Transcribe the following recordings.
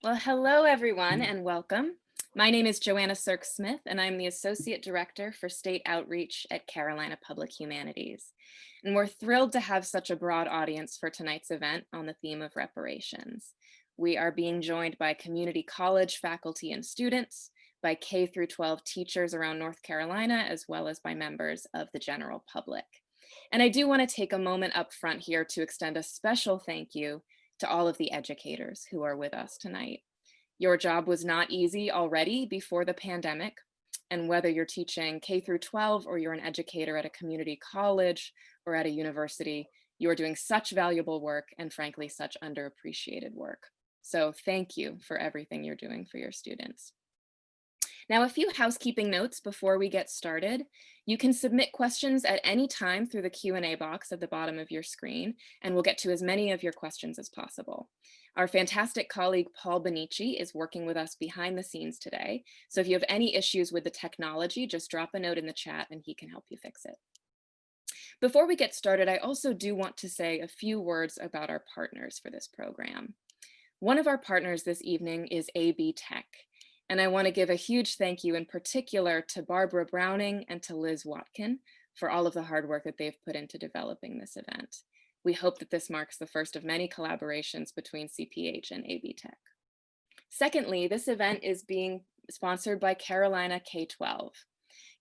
Well, hello, everyone, and welcome. My name is Joanna Sierks-Smith, and I'm the Associate Director for State Outreach at Carolina Public Humanities. And we're thrilled to have such a broad audience for tonight's event on the theme of reparations. We are being joined by community college faculty and students, by K through 12 teachers around North Carolina, as well as by members of the general public. And I do want to take a moment up front here to extend a special thank you to all of the educators who are with us tonight. Your job was not easy already before the pandemic, and whether you're teaching K through 12 or you're an educator at a community college or at a university, you are doing such valuable work and frankly, such underappreciated work. So thank you for everything you're doing for your students. Now, a few housekeeping notes before we get started. You can submit questions at any time through the Q&A box at the bottom of your screen, and we'll get to as many of your questions as possible. Our fantastic colleague, Paul Benici, is working with us behind the scenes today. So if you have any issues with the technology, just drop a note in the chat and he can help you fix it. Before we get started, I also do want to say a few words about our partners for this program. One of our partners this evening is AB Tech. And I want to give a huge thank you in particular to Barbara Browning and to Liz Watkin for all of the hard work that they've put into developing this event. We hope that this marks the first of many collaborations between CPH and AB Tech. Secondly, this event is being sponsored by Carolina K-12.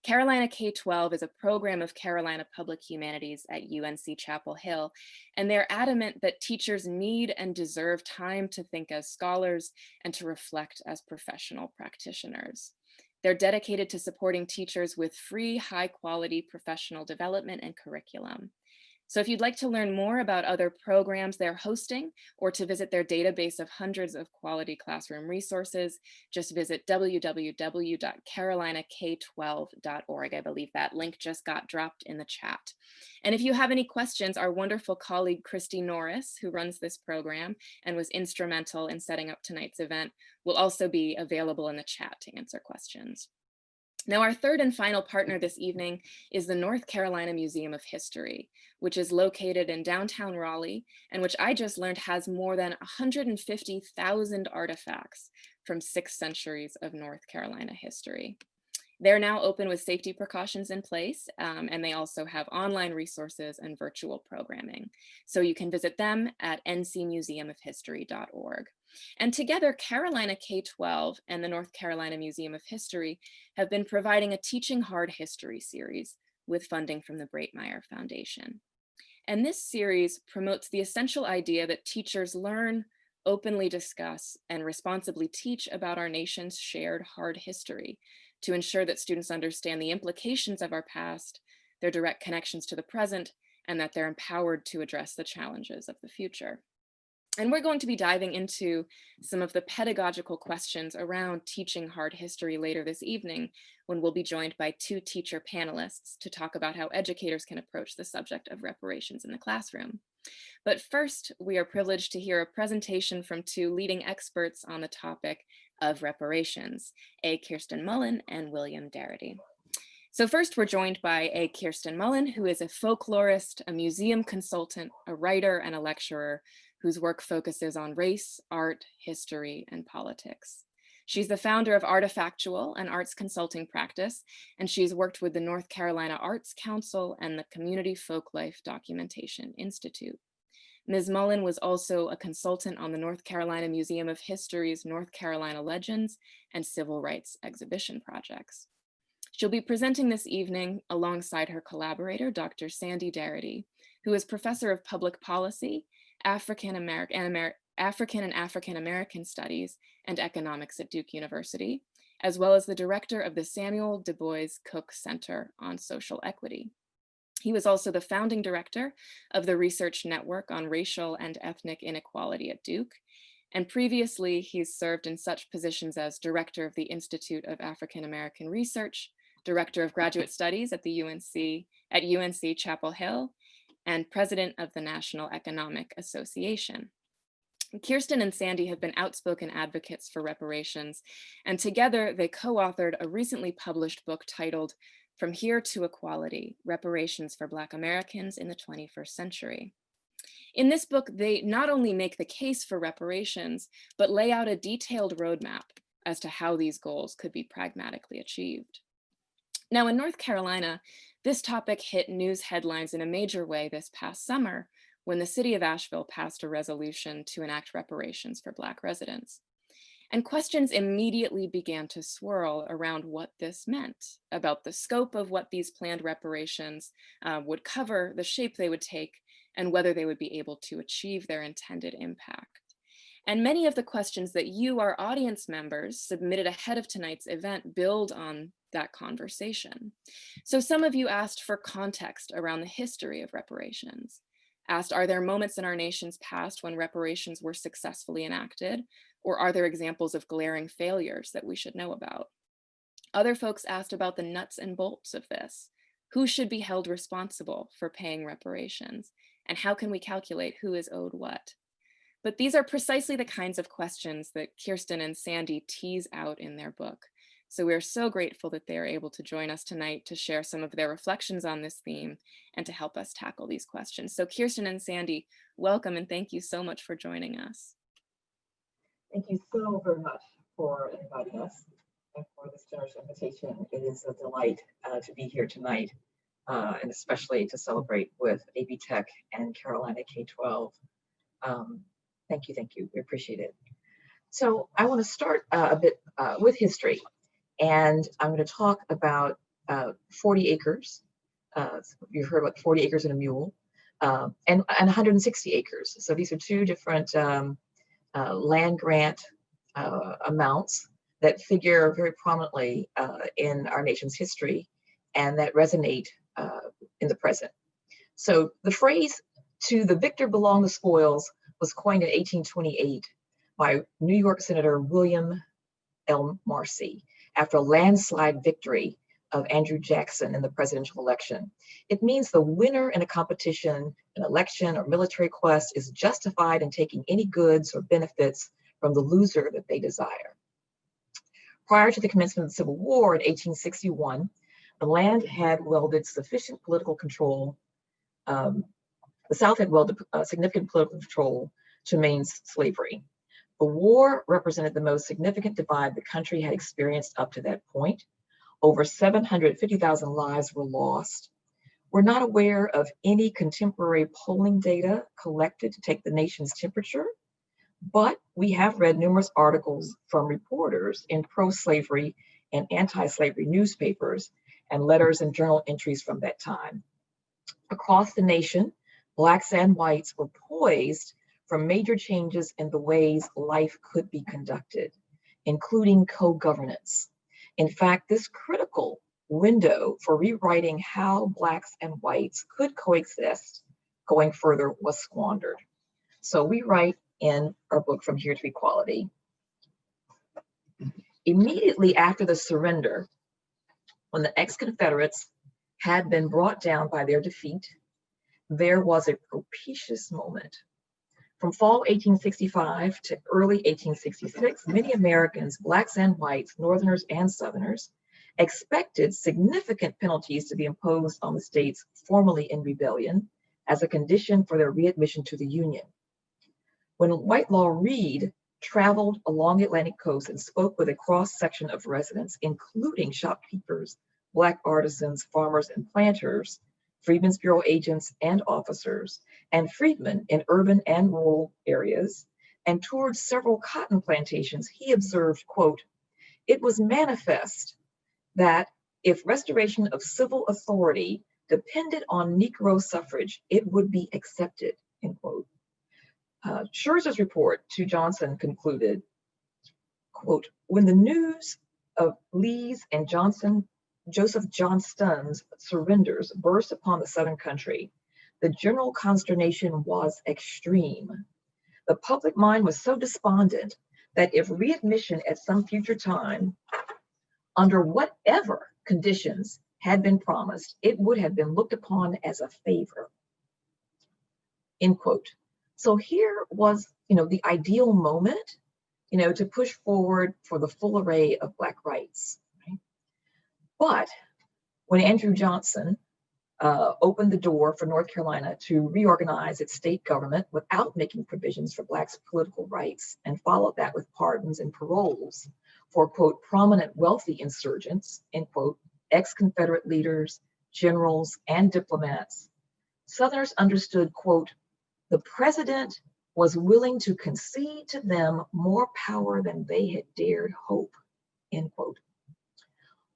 Carolina K-12 is a program of Carolina Public Humanities at UNC Chapel Hill, and they're adamant that teachers need and deserve time to think as scholars and to reflect as professional practitioners. They're dedicated to supporting teachers with free, high-quality professional development and curriculum. So if you'd like to learn more about other programs they're hosting or to visit their database of hundreds of quality classroom resources, just visit www.carolinak12.org. I believe that link just got dropped in the chat. And if you have any questions, our wonderful colleague, Christy Norris, who runs this program and was instrumental in setting up tonight's event, will also be available in the chat to answer questions. Now, our third and final partner this evening is the North Carolina Museum of History, which is located in downtown Raleigh, and which I just learned has more than 150,000 artifacts from 6 centuries of North Carolina history. They're now open with safety precautions in place, and they also have online resources and virtual programming. So you can visit them at ncmuseumofhistory.org. And together, Carolina K-12 and the North Carolina Museum of History have been providing a Teaching Hard History series with funding from the Breitmeyer Foundation. And this series promotes the essential idea that teachers learn, openly discuss, and responsibly teach about our nation's shared hard history to ensure that students understand the implications of our past, their direct connections to the present, and that they're empowered to address the challenges of the future. And we're going to be diving into some of the pedagogical questions around teaching hard history later this evening, when we'll be joined by 2 teacher panelists to talk about how educators can approach the subject of reparations in the classroom. But first, we are privileged to hear a presentation from 2 leading experts on the topic of reparations, A. Kirsten Mullen and William Darity. So first, we're joined by A. Kirsten Mullen, who is a folklorist, a museum consultant, a writer, and a lecturer whose work focuses on race, art, history, and politics. She's the founder of Artifactual, an arts consulting practice, and she's worked with the North Carolina Arts Council and the Community Folklife Documentation Institute. Ms. Mullen was also a consultant on the North Carolina Museum of History's North Carolina Legends and Civil Rights exhibition projects. She'll be presenting this evening alongside her collaborator, Dr. Sandy Darity, who is professor of public policy, African and African American Studies and Economics at Duke University, as well as the director of the Samuel Du Bois Cook Center on Social Equity. He was also the founding director of the Research Network on Racial and Ethnic Inequality at Duke. And previously, he's served in such positions as director of the Institute of African American Research, director of graduate studies at UNC Chapel Hill, and president of the National Economic Association. Kirsten and Sandy have been outspoken advocates for reparations, and together they co-authored a recently published book titled From Here to Equality: Reparations for Black Americans in the 21st Century. In this book, they not only make the case for reparations, but lay out a detailed roadmap as to how these goals could be pragmatically achieved. Now, in North Carolina, this topic hit news headlines in a major way this past summer when the city of Asheville passed a resolution to enact reparations for Black residents. And questions immediately began to swirl around what this meant, about the scope of what these planned reparations would cover, the shape they would take, and whether they would be able to achieve their intended impact. And many of the questions that you, our audience members, submitted ahead of tonight's event build on that conversation. So some of you asked for context around the history of reparations, asked, are there moments in our nation's past when reparations were successfully enacted, or are there examples of glaring failures that we should know about? Other folks asked about the nuts and bolts of this. Who should be held responsible for paying reparations? And how can we calculate who is owed what? But these are precisely the kinds of questions that Kirsten and Sandy tease out in their book. So we're so grateful that they are able to join us tonight to share some of their reflections on this theme and to help us tackle these questions. So Kirsten and Sandy, welcome and thank you so much for joining us. Thank you so very much for inviting us and for this generous invitation. It is a delight to be here tonight, and especially to celebrate with AB Tech and Carolina K-12. Thank you, we appreciate it. So I want to start a bit with history, and I'm going to talk about 40 acres. You've heard about 40 acres and a mule, and 160 acres. So these are two different land grant amounts that figure very prominently in our nation's history and that resonate in the present. So the phrase, "to the victor belong the spoils," was coined in 1828 by New York Senator William L. Marcy after a landslide victory of Andrew Jackson in the presidential election. It means the winner in a competition, an election, or military quest is justified in taking any goods or benefits from the loser that they desire. Prior to the commencement of the Civil War in 1861, the land had wielded sufficient political control. The South had wielded significant political control to maintain slavery. The war represented the most significant divide the country had experienced up to that point. Over 750,000 lives were lost. We're not aware of any contemporary polling data collected to take the nation's temperature, but we have read numerous articles from reporters in pro-slavery and anti-slavery newspapers and letters and journal entries from that time. Across the nation, Blacks and whites were poised for major changes in the ways life could be conducted, including co-governance. In fact, this critical window for rewriting how Blacks and whites could coexist going further was squandered. So we write in our book, From Here to Equality. Immediately after the surrender, when the ex-Confederates had been brought down by their defeat, there was a propitious moment. From fall 1865 to early 1866, many Americans, Blacks and whites, Northerners and Southerners, expected significant penalties to be imposed on the states formerly in rebellion as a condition for their readmission to the Union. When Whitelaw Reid traveled along the Atlantic coast and spoke with a cross-section of residents, including shopkeepers, Black artisans, farmers, and planters, Freedmen's Bureau agents and officers, and freedmen in urban and rural areas, and toured several cotton plantations, he observed, quote, "It was manifest that if restoration of civil authority depended on Negro suffrage, it would be accepted," end quote. Scherzer's report to Johnson concluded, quote, "When the news of Lee's and Joseph Johnston's surrenders burst upon the Southern country, the general consternation was extreme. The public mind was so despondent that if readmission at some future time, under whatever conditions had been promised, it would have been looked upon as a favor," end quote. So here was, the ideal moment, to push forward for the full array of Black rights. Right? But when Andrew Johnson opened the door for North Carolina to reorganize its state government without making provisions for Blacks' political rights, and followed that with pardons and paroles for, quote, prominent wealthy insurgents, end quote, ex-Confederate leaders, generals, and diplomats. Southerners understood, quote, the president was willing to concede to them more power than they had dared hope, end quote.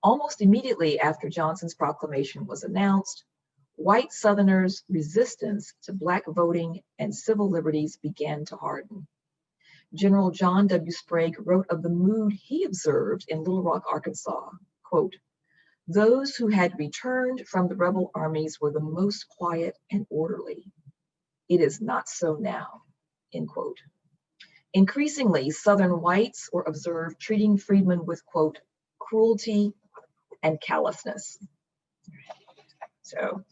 Almost immediately after Johnson's proclamation was announced, white Southerners' resistance to Black voting and civil liberties began to harden. General John W. Sprague wrote of the mood he observed in Little Rock, Arkansas, quote, those who had returned from the rebel armies were the most quiet and orderly. It is not so now, end quote. Increasingly, Southern whites were observed treating freedmen with, quote, cruelty and callousness. So,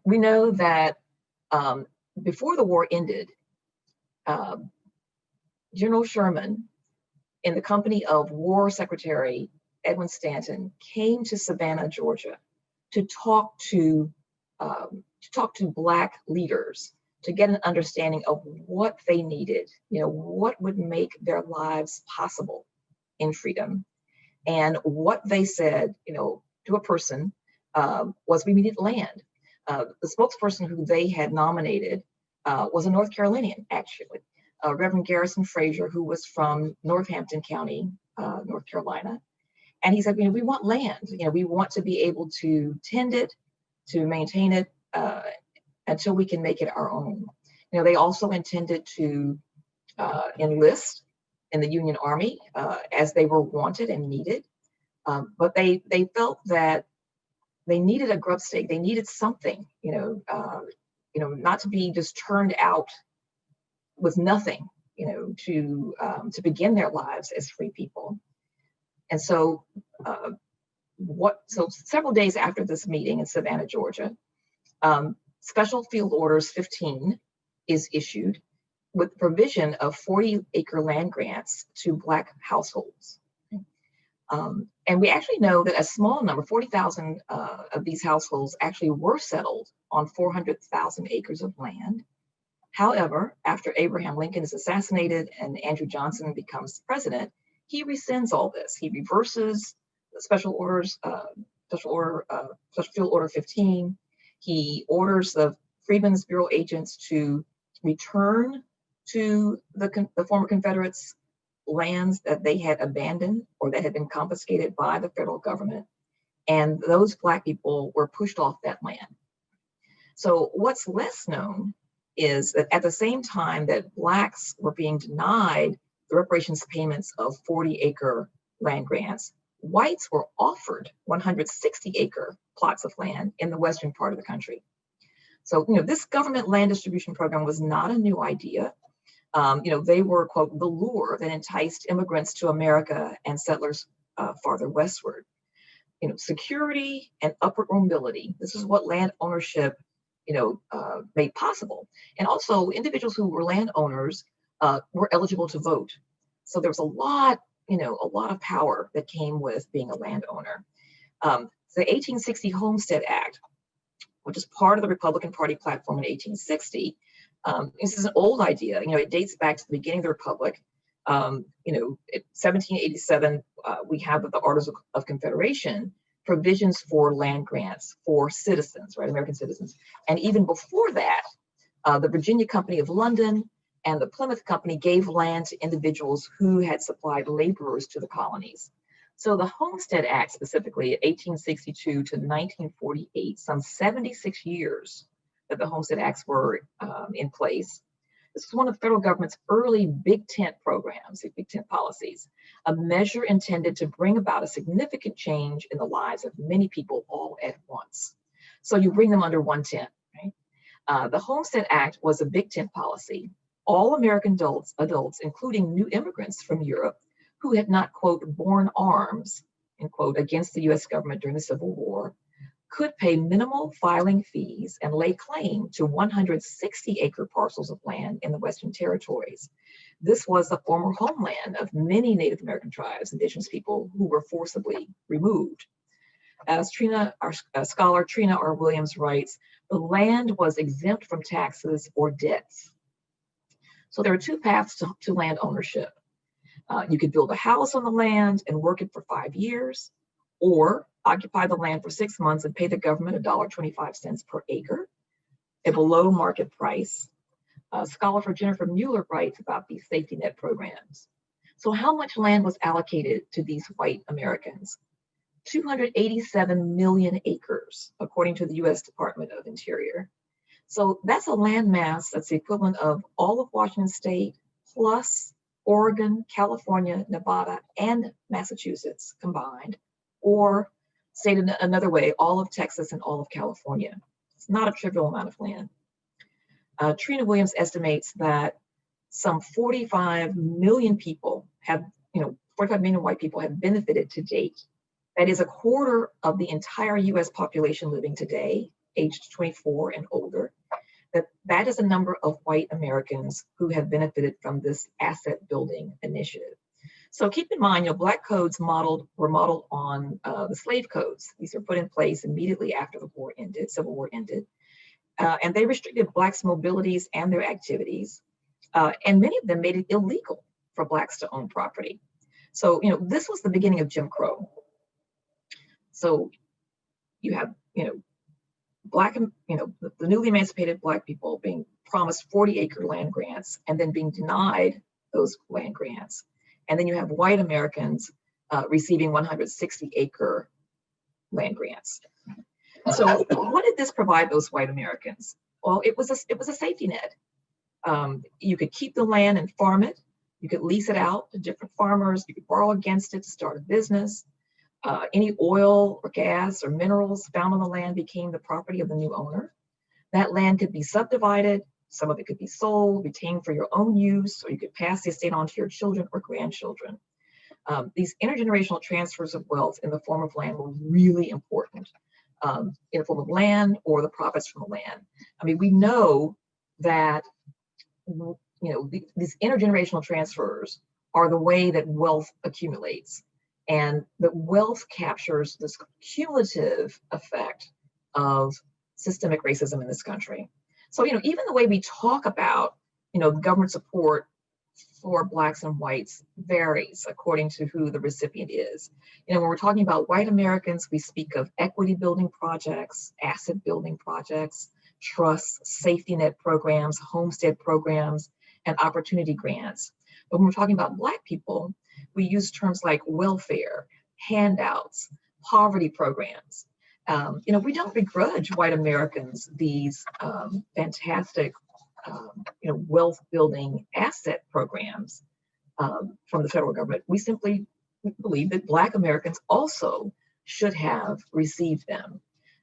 we know that before the war ended, General Sherman, in the company of War Secretary Edwin Stanton, came to Savannah, Georgia, to talk to Black leaders, to get an understanding of what they needed, what would make their lives possible in freedom. And what they said, to a person was we needed land. The spokesperson who they had nominated was a North Carolinian, actually, Reverend Garrison Frazier, who was from Northampton County, North Carolina. And he said, we want land. We want to be able to tend it, to maintain it until we can make it our own. They also intended to enlist in the Union Army as they were wanted and needed. But they felt that they needed a grub stake. They needed something, not to be just turned out with nothing, to begin their lives as free people. And so, several days after this meeting in Savannah, Georgia, Special Field Orders 15 is issued with provision of 40-acre land grants to Black households. And we actually know that a small number, 40,000 of these households actually were settled on 400,000 acres of land. However, after Abraham Lincoln is assassinated and Andrew Johnson becomes president, he rescinds all this. He reverses the Special Field Order 15. He orders the Freedmen's Bureau agents to return to the former Confederates lands that they had abandoned or that had been confiscated by the federal government. And those Black people were pushed off that land. So what's less known is that at the same time that Blacks were being denied the reparations payments of 40-acre land grants, whites were offered 160-acre plots of land in the western part of the country. So, this government land distribution program was not a new idea. They were, quote, the lure that enticed immigrants to America and settlers farther westward. Security and upward mobility. This is what land ownership, made possible. And also individuals who were landowners were eligible to vote. So there was a lot of power that came with being a landowner. The 1860 Homestead Act, which is part of the Republican Party platform in 1860, this is an old idea. It dates back to the beginning of the Republic. In 1787, we have the Articles of Confederation, provisions for land grants for citizens, right, American citizens. And even before that, the Virginia Company of London and the Plymouth Company gave land to individuals who had supplied laborers to the colonies. So the Homestead Act specifically, 1862 to 1948, some 76 years that the Homestead Acts were in place. This was one of the federal government's early big tent programs, big tent policies, a measure intended to bring about a significant change in the lives of many people all at once. So you bring them under one tent, right? The Homestead Act was a big tent policy. All American adults, including new immigrants from Europe who had not, quote, borne arms, end quote, against the US government during the Civil War, could pay minimal filing fees and lay claim to 160-acre parcels of land in the Western Territories. This was the former homeland of many Native American tribes, indigenous people who were forcibly removed. As scholar Trina R. Williams writes, the land was exempt from taxes or debts. So there are two paths to land ownership. You could build a house on the land and work it for 5 years, or occupy the land for 6 months and pay the government $1.25 per acre, a below market price. Scholar Jennifer Mueller writes about these safety net programs. So how much land was allocated to these white Americans? 287 million acres, according to the US Department of Interior. So that's a land mass that's the equivalent of all of Washington State, plus Oregon, California, Nevada, and Massachusetts combined, or stated another way, all of Texas and all of California. It's not a trivial amount of land. Trina Williams estimates that some 45 million people have, 45 million white people have benefited to date. That is a quarter of the entire US population living today, aged 24 and older. That is a number of white Americans who have benefited from this asset building initiative. So keep in mind, Black codes were modeled on the slave codes. These were put in place immediately after the war ended, Civil War ended. And they restricted Blacks' mobilities and their activities. And many of them made it illegal for Blacks to own property. So, this was the beginning of Jim Crow. So you have, the newly emancipated Black people being promised 40-acre land grants and then being denied those land grants. And then you have white Americans receiving 160-acre land grants. So what did this provide those white Americans? Well, it was a safety net. You could keep the land and farm it. You could lease it out to different farmers. You could borrow against it to start a business. Any oil or gas or minerals found on the land became the property of the new owner. That land could be subdivided. Some of it could be sold, retained for your own use, or you could pass the estate on to your children or grandchildren. These intergenerational transfers of wealth in the form of land were really important. In the form of land or the profits from the land. I mean, we know that these intergenerational transfers are the way that wealth accumulates, and that wealth captures this cumulative effect of systemic racism in this country. So, even the way we talk about, government support for Blacks and whites varies according to who the recipient is. When we're talking about white Americans, we speak of equity building projects, asset building projects, trusts, safety net programs, homestead programs, and opportunity grants. But when we're talking about Black people, we use terms like welfare, handouts, poverty programs. We don't begrudge white Americans these fantastic wealth building asset programs from the federal government. We simply believe that Black Americans also should have received them.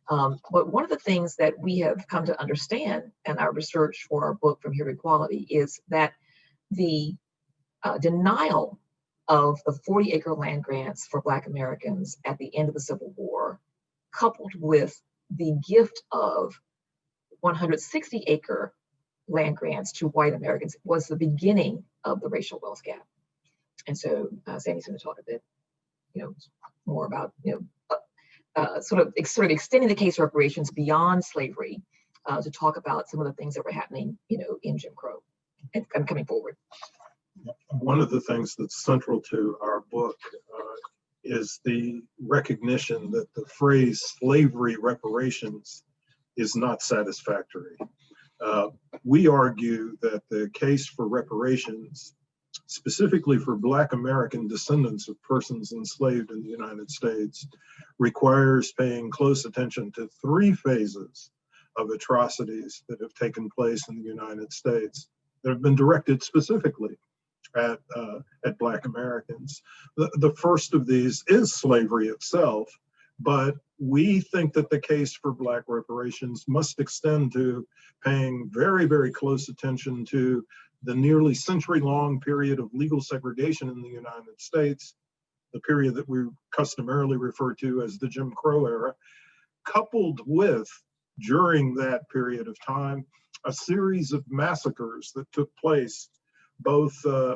But one of the things that we have come to understand in our research for our book From Here to Equality is that the denial of the 40-acre land grants for Black Americans at the end of the Civil War, coupled with the gift of 160-acre land grants to white Americans, was the beginning of the racial wealth gap. And so Sandy's going to talk a bit, more about, sort of extending the case reparations beyond slavery to talk about some of the things that were happening, in Jim Crow and coming forward. One of the things that's central to our book is the recognition that the phrase slavery reparations is not satisfactory. We argue that the case for reparations, specifically for Black American descendants of persons enslaved in the United States, requires paying close attention to 3 phases of atrocities that have taken place in the United States that have been directed specifically at Black Americans. The first of these is slavery itself, but we think that the case for Black reparations must extend to paying very, very close attention to the nearly century-long period of legal segregation in the United States, the period that we customarily refer to as the Jim Crow era, coupled with, during that period of time, a series of massacres that took place both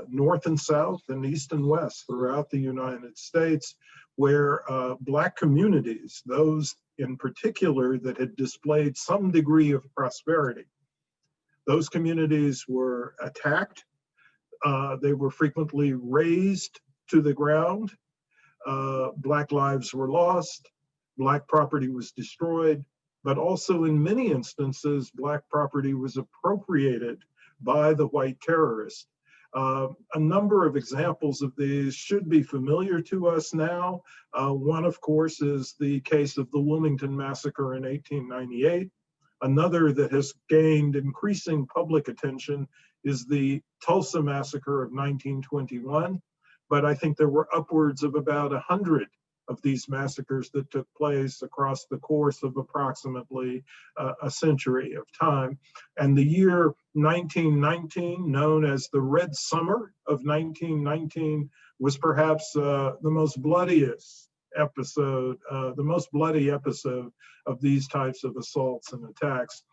north and south and east and west throughout the United States, where Black communities, those in particular that had displayed some degree of prosperity, those communities were attacked. They were frequently razed to the ground. Black lives were lost. Black property was destroyed, but also in many instances, Black property was appropriated by the white terrorists. A number of examples of these should be familiar to us now. One, of course, is the case of the Wilmington Massacre in 1898. Another that has gained increasing public attention is the Tulsa Massacre of 1921. But I think there were upwards of about 100 of these massacres that took place across the course of approximately a century of time. And the year 1919, known as the Red Summer of 1919, was perhaps the most bloodiest episode, the most bloody episode of these types of assaults and attacks,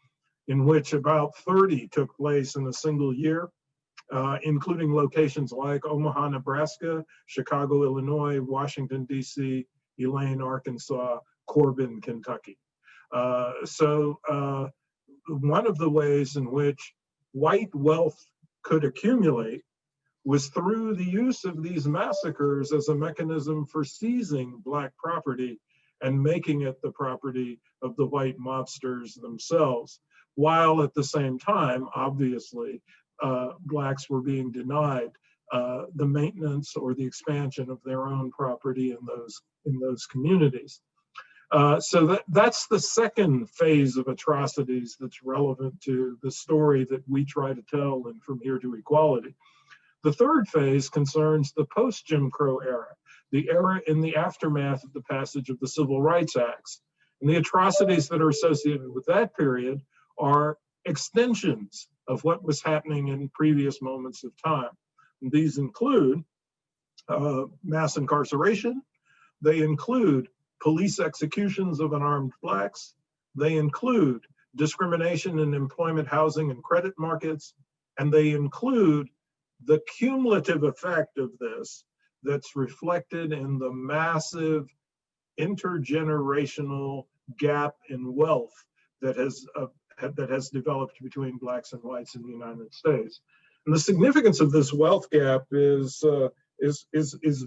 in which about 30 took place in a single year. Including locations like Omaha, Nebraska, Chicago, Illinois, Washington, D.C., Elaine, Arkansas, Corbin, Kentucky. So one of the ways in which white wealth could accumulate was through the use of these massacres as a mechanism for seizing Black property and making it the property of the white mobsters themselves, while at the same time, obviously, Blacks were being denied the maintenance or the expansion of their own property in those communities. So that's the second phase of atrocities that's relevant to the story that we try to tell in From Here to Equality. The third phase concerns the post-Jim Crow era, the era in the aftermath of the passage of the Civil Rights Acts. And the atrocities that are associated with that period are extensions of what was happening in previous moments of time. And these include mass incarceration. They include police executions of unarmed Blacks. They include discrimination in employment, housing, and credit markets. And they include the cumulative effect of this that's reflected in the massive intergenerational gap in wealth that has developed between Blacks and whites in the United States. And the significance of this wealth gap is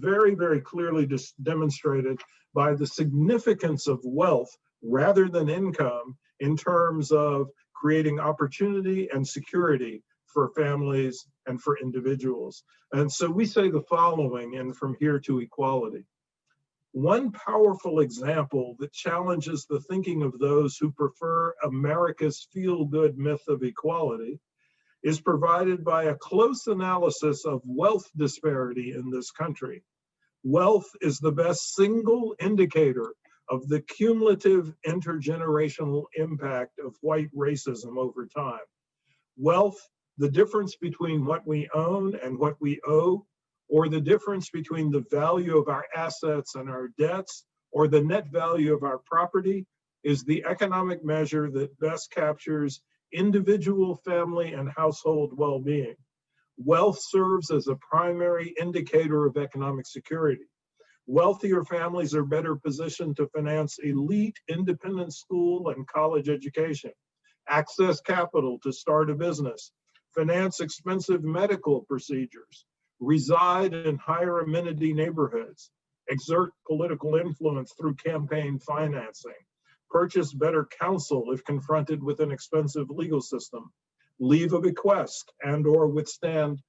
very, very clearly demonstrated by the significance of wealth rather than income in terms of creating opportunity and security for families and for individuals. And so we say the following in From Here to Equality. One powerful example that challenges the thinking of those who prefer America's feel-good myth of equality is provided by a close analysis of wealth disparity in this country. Wealth is the best single indicator of the cumulative intergenerational impact of white racism over time. Wealth, the difference between what we own and what we owe, or the difference between the value of our assets and our debts, or the net value of our property, is the economic measure that best captures individual, family, and household well-being. Wealth serves as a primary indicator of economic security. Wealthier families are better positioned to finance elite independent school and college education, access capital to start a business, finance expensive medical procedures, reside in higher amenity neighborhoods, exert political influence through campaign financing, purchase better counsel if confronted with an expensive legal system, leave a bequest and/or withstand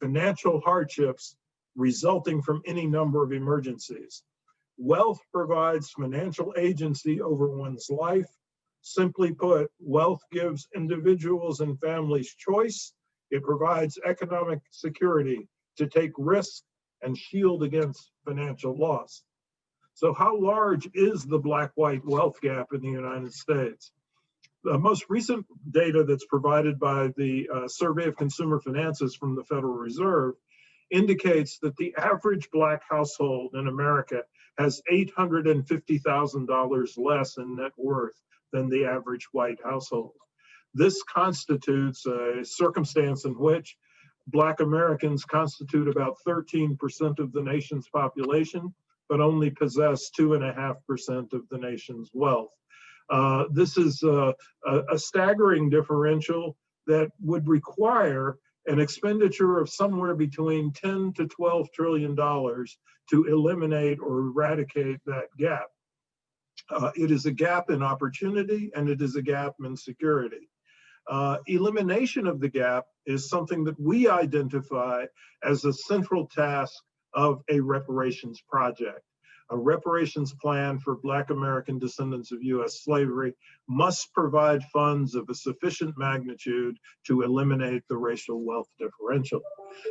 financial hardships resulting from any number of emergencies. Wealth provides financial agency over one's life. Simply put, wealth gives individuals and families choice. It provides economic security to take risks and shield against financial loss. So how large is the Black-white wealth gap in the United States? The most recent data that's provided by the Survey of Consumer Finances from the Federal Reserve indicates that the average Black household in America has $850,000 less in net worth than the average white household. This constitutes a circumstance in which Black Americans constitute about 13% of the nation's population, but only possess 2.5% of the nation's wealth. This is a staggering differential that would require an expenditure of somewhere between 10 to 12 trillion dollars to eliminate or eradicate that gap. It is a gap in opportunity, and it is a gap in security. Elimination of the gap is something that we identify as a central task of a reparations project. A reparations plan for Black American descendants of U.S. slavery must provide funds of a sufficient magnitude to eliminate the racial wealth differential.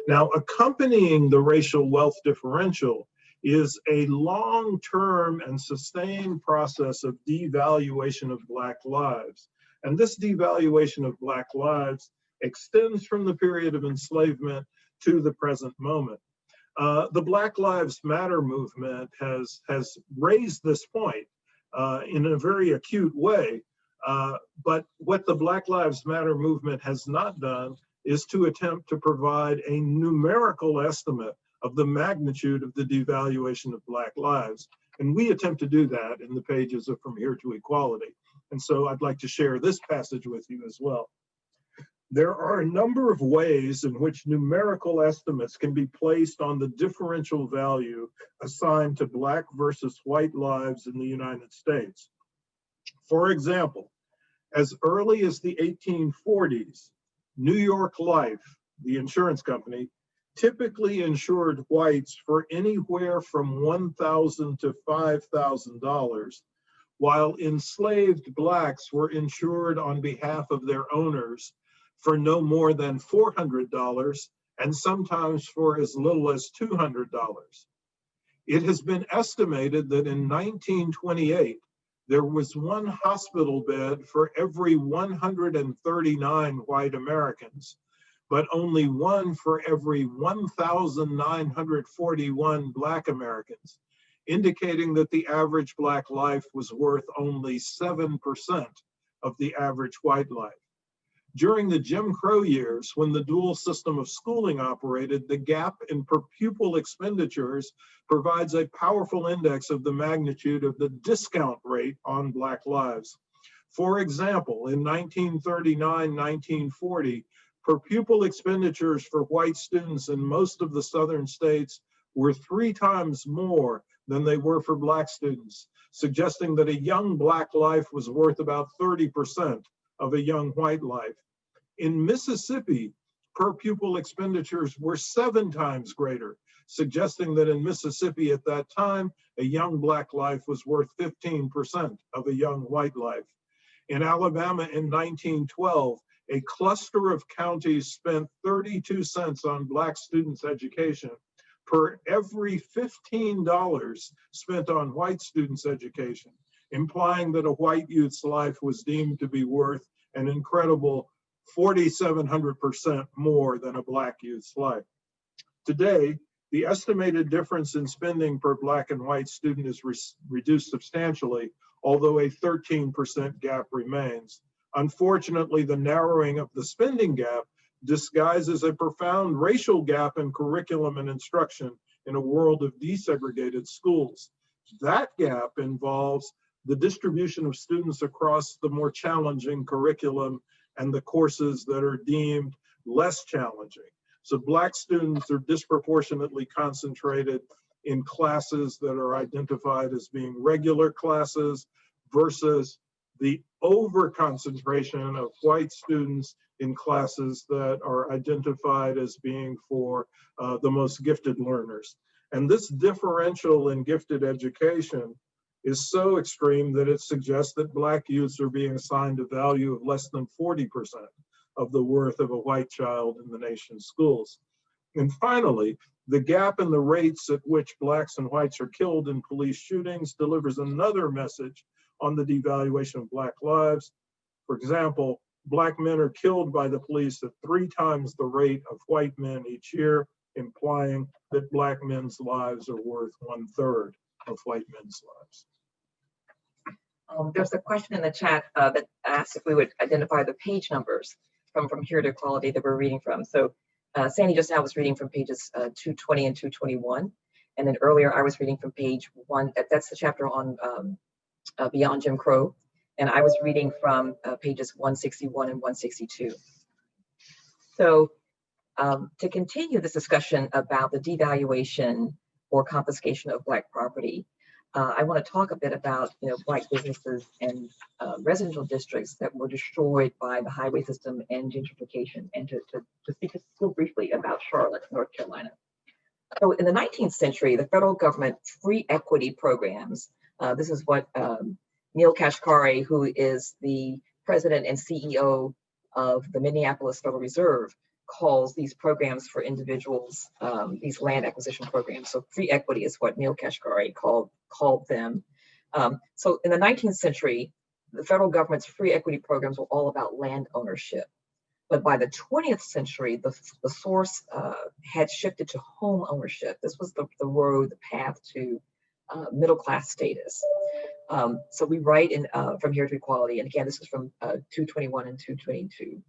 Now, accompanying the racial wealth differential is a long-term and sustained process of devaluation of Black lives. And this devaluation of Black lives extends from the period of enslavement to the present moment. The Black Lives Matter movement has raised this point in a very acute way, but what the Black Lives Matter movement has not done is to attempt to provide a numerical estimate of the magnitude of the devaluation of Black lives. And we attempt to do that in the pages of From Here to Equality. And so I'd like to share this passage with you as well. There are a number of ways in which numerical estimates can be placed on the differential value assigned to Black versus white lives in the United States. For example, as early as the 1840s, New York Life, the insurance company, typically insured whites for anywhere from $1,000 to $5,000, while enslaved Blacks were insured on behalf of their owners for no more than $400 and sometimes for as little as $200. It has been estimated that in 1928, there was one hospital bed for every 139 white Americans, but only one for every 1,941 Black Americans, indicating that the average Black life was worth only 7% of the average white life. During the Jim Crow years, when the dual system of schooling operated, the gap in per pupil expenditures provides a powerful index of the magnitude of the discount rate on Black lives. For example, in 1939-1940, per pupil expenditures for white students in most of the southern states were 3 times more than they were for Black students, suggesting that a young Black life was worth about 30% of a young white life. In Mississippi, per pupil expenditures were 7 times greater, suggesting that in Mississippi at that time, a young Black life was worth 15% of a young white life. In Alabama in 1912, a cluster of counties spent 32 cents on Black students' education per every $15 spent on white students' education, implying that a white youth's life was deemed to be worth an incredible 4,700% more than a Black youth's life. Today, the estimated difference in spending per Black and white student is reduced substantially, although a 13% gap remains. Unfortunately, the narrowing of the spending gap disguises a profound racial gap in curriculum and instruction in a world of desegregated schools. That gap involves the distribution of students across the more challenging curriculum and the courses that are deemed less challenging. So Black students are disproportionately concentrated in classes that are identified as being regular classes versus the over-concentration of white students in classes that are identified as being for the most gifted learners. And this differential in gifted education is so extreme that it suggests that Black youths are being assigned a value of less than 40% of the worth of a white child in the nation's schools. And finally, the gap in the rates at which Blacks and whites are killed in police shootings delivers another message on the devaluation of Black lives. For example, Black men are killed by the police at 3 times the rate of white men each year, implying that Black men's lives are worth 1/3 of white men's lives. There's a question in the chat that asks if we would identify the page numbers from Here to Equality that we're reading from. So Sandy just now was reading from pages 220 and 221. And then earlier I was reading from page 1. That's the chapter on Beyond Jim Crow. And I was reading from pages 161 and 162. So to continue this discussion about the devaluation or confiscation of Black property, I want to talk a bit about Black businesses and residential districts that were destroyed by the highway system and gentrification, and to speak just so briefly about Charlotte, North Carolina. So in the 19th century, the federal government free equity programs, this is what Neil Kashkari, who is the president and CEO of the Minneapolis Federal Reserve, calls these programs for individuals, these land acquisition programs. So free equity is what Neil Kashkari called them. So in the 19th century, the federal government's free equity programs were all about land ownership. But by the 20th century, the source had shifted to home ownership. This was the road, the path to middle class status. So we write in From Here to Equality, and again, this is from 221 and 222.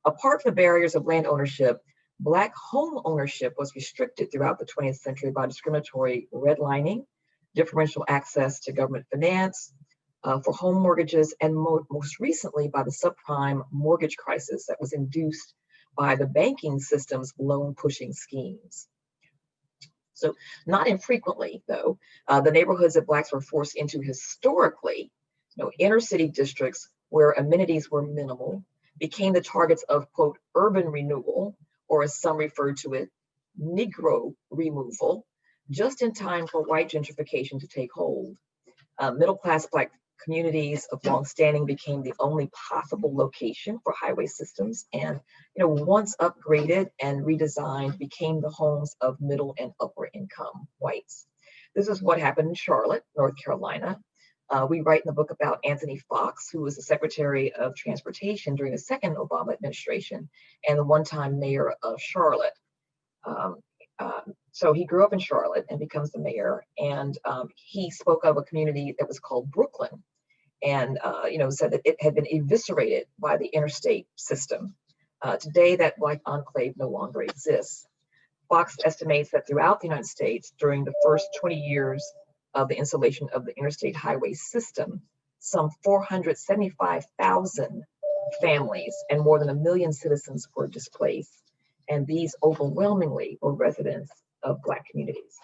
Apart from the barriers of land ownership, Black home ownership was restricted throughout the 20th century by discriminatory redlining, differential access to government finance for home mortgages, and most recently by the subprime mortgage crisis that was induced by the banking system's loan pushing schemes. So not infrequently, though, the neighborhoods that Blacks were forced into historically, inner city districts where amenities were minimal, became the targets of, quote, urban renewal, or as some referred to it, Negro removal, just in time for white gentrification to take hold. Middle-class Black communities of long standing became the only possible location for highway systems, and once upgraded and redesigned, became the homes of middle and upper income whites. This is what happened in Charlotte, North Carolina. We write in the book about Anthony Fox, who was the Secretary of Transportation during the second Obama administration and the one-time mayor of Charlotte. So he grew up in Charlotte and becomes the mayor, and he spoke of a community that was called Brooklyn, and said that it had been eviscerated by the interstate system. Today, that Black enclave no longer exists. Fox estimates that throughout the United States, during the first 20 years of the installation of the interstate highway system, some 475,000 families and more than 1 million citizens were displaced. And these overwhelmingly were residents of Black communities.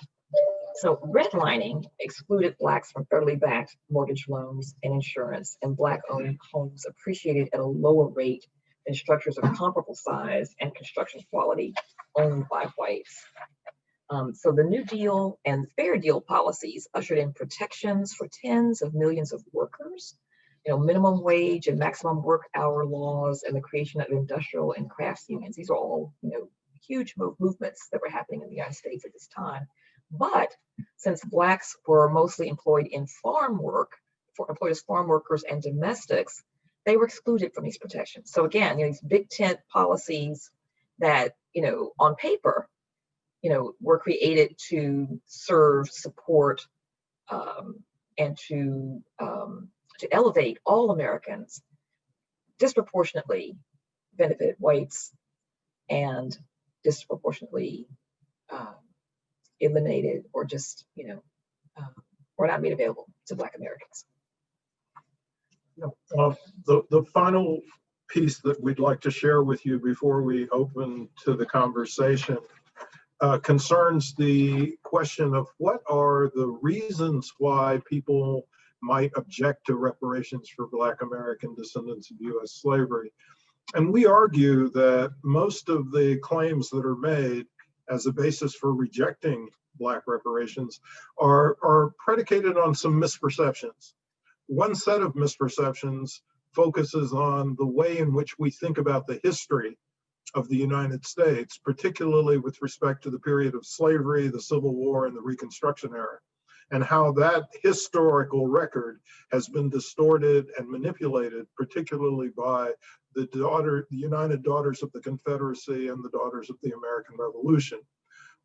So redlining excluded Blacks from federally backed mortgage loans and insurance, and Black-owned homes appreciated at a lower rate than structures of comparable size and construction quality owned by whites. So the New Deal and Fair Deal policies ushered in protections for tens of millions of workers, minimum wage and maximum work hour laws, and the creation of industrial and crafts unions. These are all, huge movements that were happening in the United States at this time. But since Blacks were mostly employed in farm work, employed as farm workers and domestics, they were excluded from these protections. So again, these big tent policies that, on paper, were created to serve, support, and to elevate all Americans, disproportionately benefited whites and disproportionately eliminated or just, were not made available to Black Americans. The final piece that we'd like to share with you before we open to the conversation concerns the question of what are the reasons why people might object to reparations for Black American descendants of U.S. slavery. And we argue that most of the claims that are made as a basis for rejecting Black reparations are predicated on some misperceptions. One set of misperceptions focuses on the way in which we think about the history of the United States, particularly with respect to the period of slavery, the Civil War, and the Reconstruction era, and how that historical record has been distorted and manipulated, particularly by the United Daughters of the Confederacy and the Daughters of the American Revolution.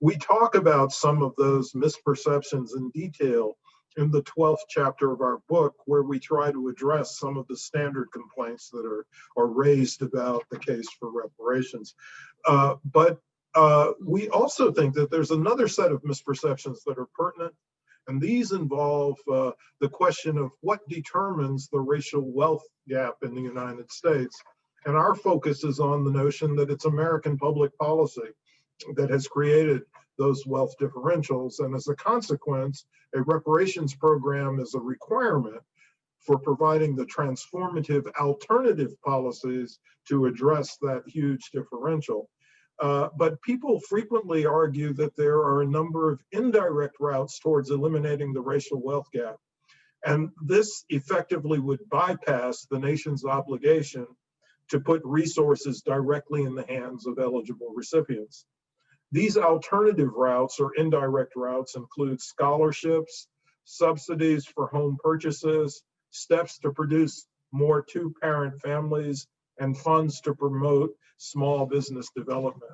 We talk about some of those misperceptions in detail in the 12th chapter of our book, where we try to address some of the standard complaints that are raised about the case for reparations. But we also think that there's another set of misperceptions that are pertinent, and these involve the question of what determines the racial wealth gap in the United States. And our focus is on the notion that it's American public policy that has created those wealth differentials. And as a consequence, a reparations program is a requirement for providing the transformative alternative policies to address that huge differential. But people frequently argue that there are a number of indirect routes towards eliminating the racial wealth gap. And this effectively would bypass the nation's obligation to put resources directly in the hands of eligible recipients. These alternative routes or indirect routes include scholarships, subsidies for home purchases, steps to produce more two-parent families, and funds to promote small business development.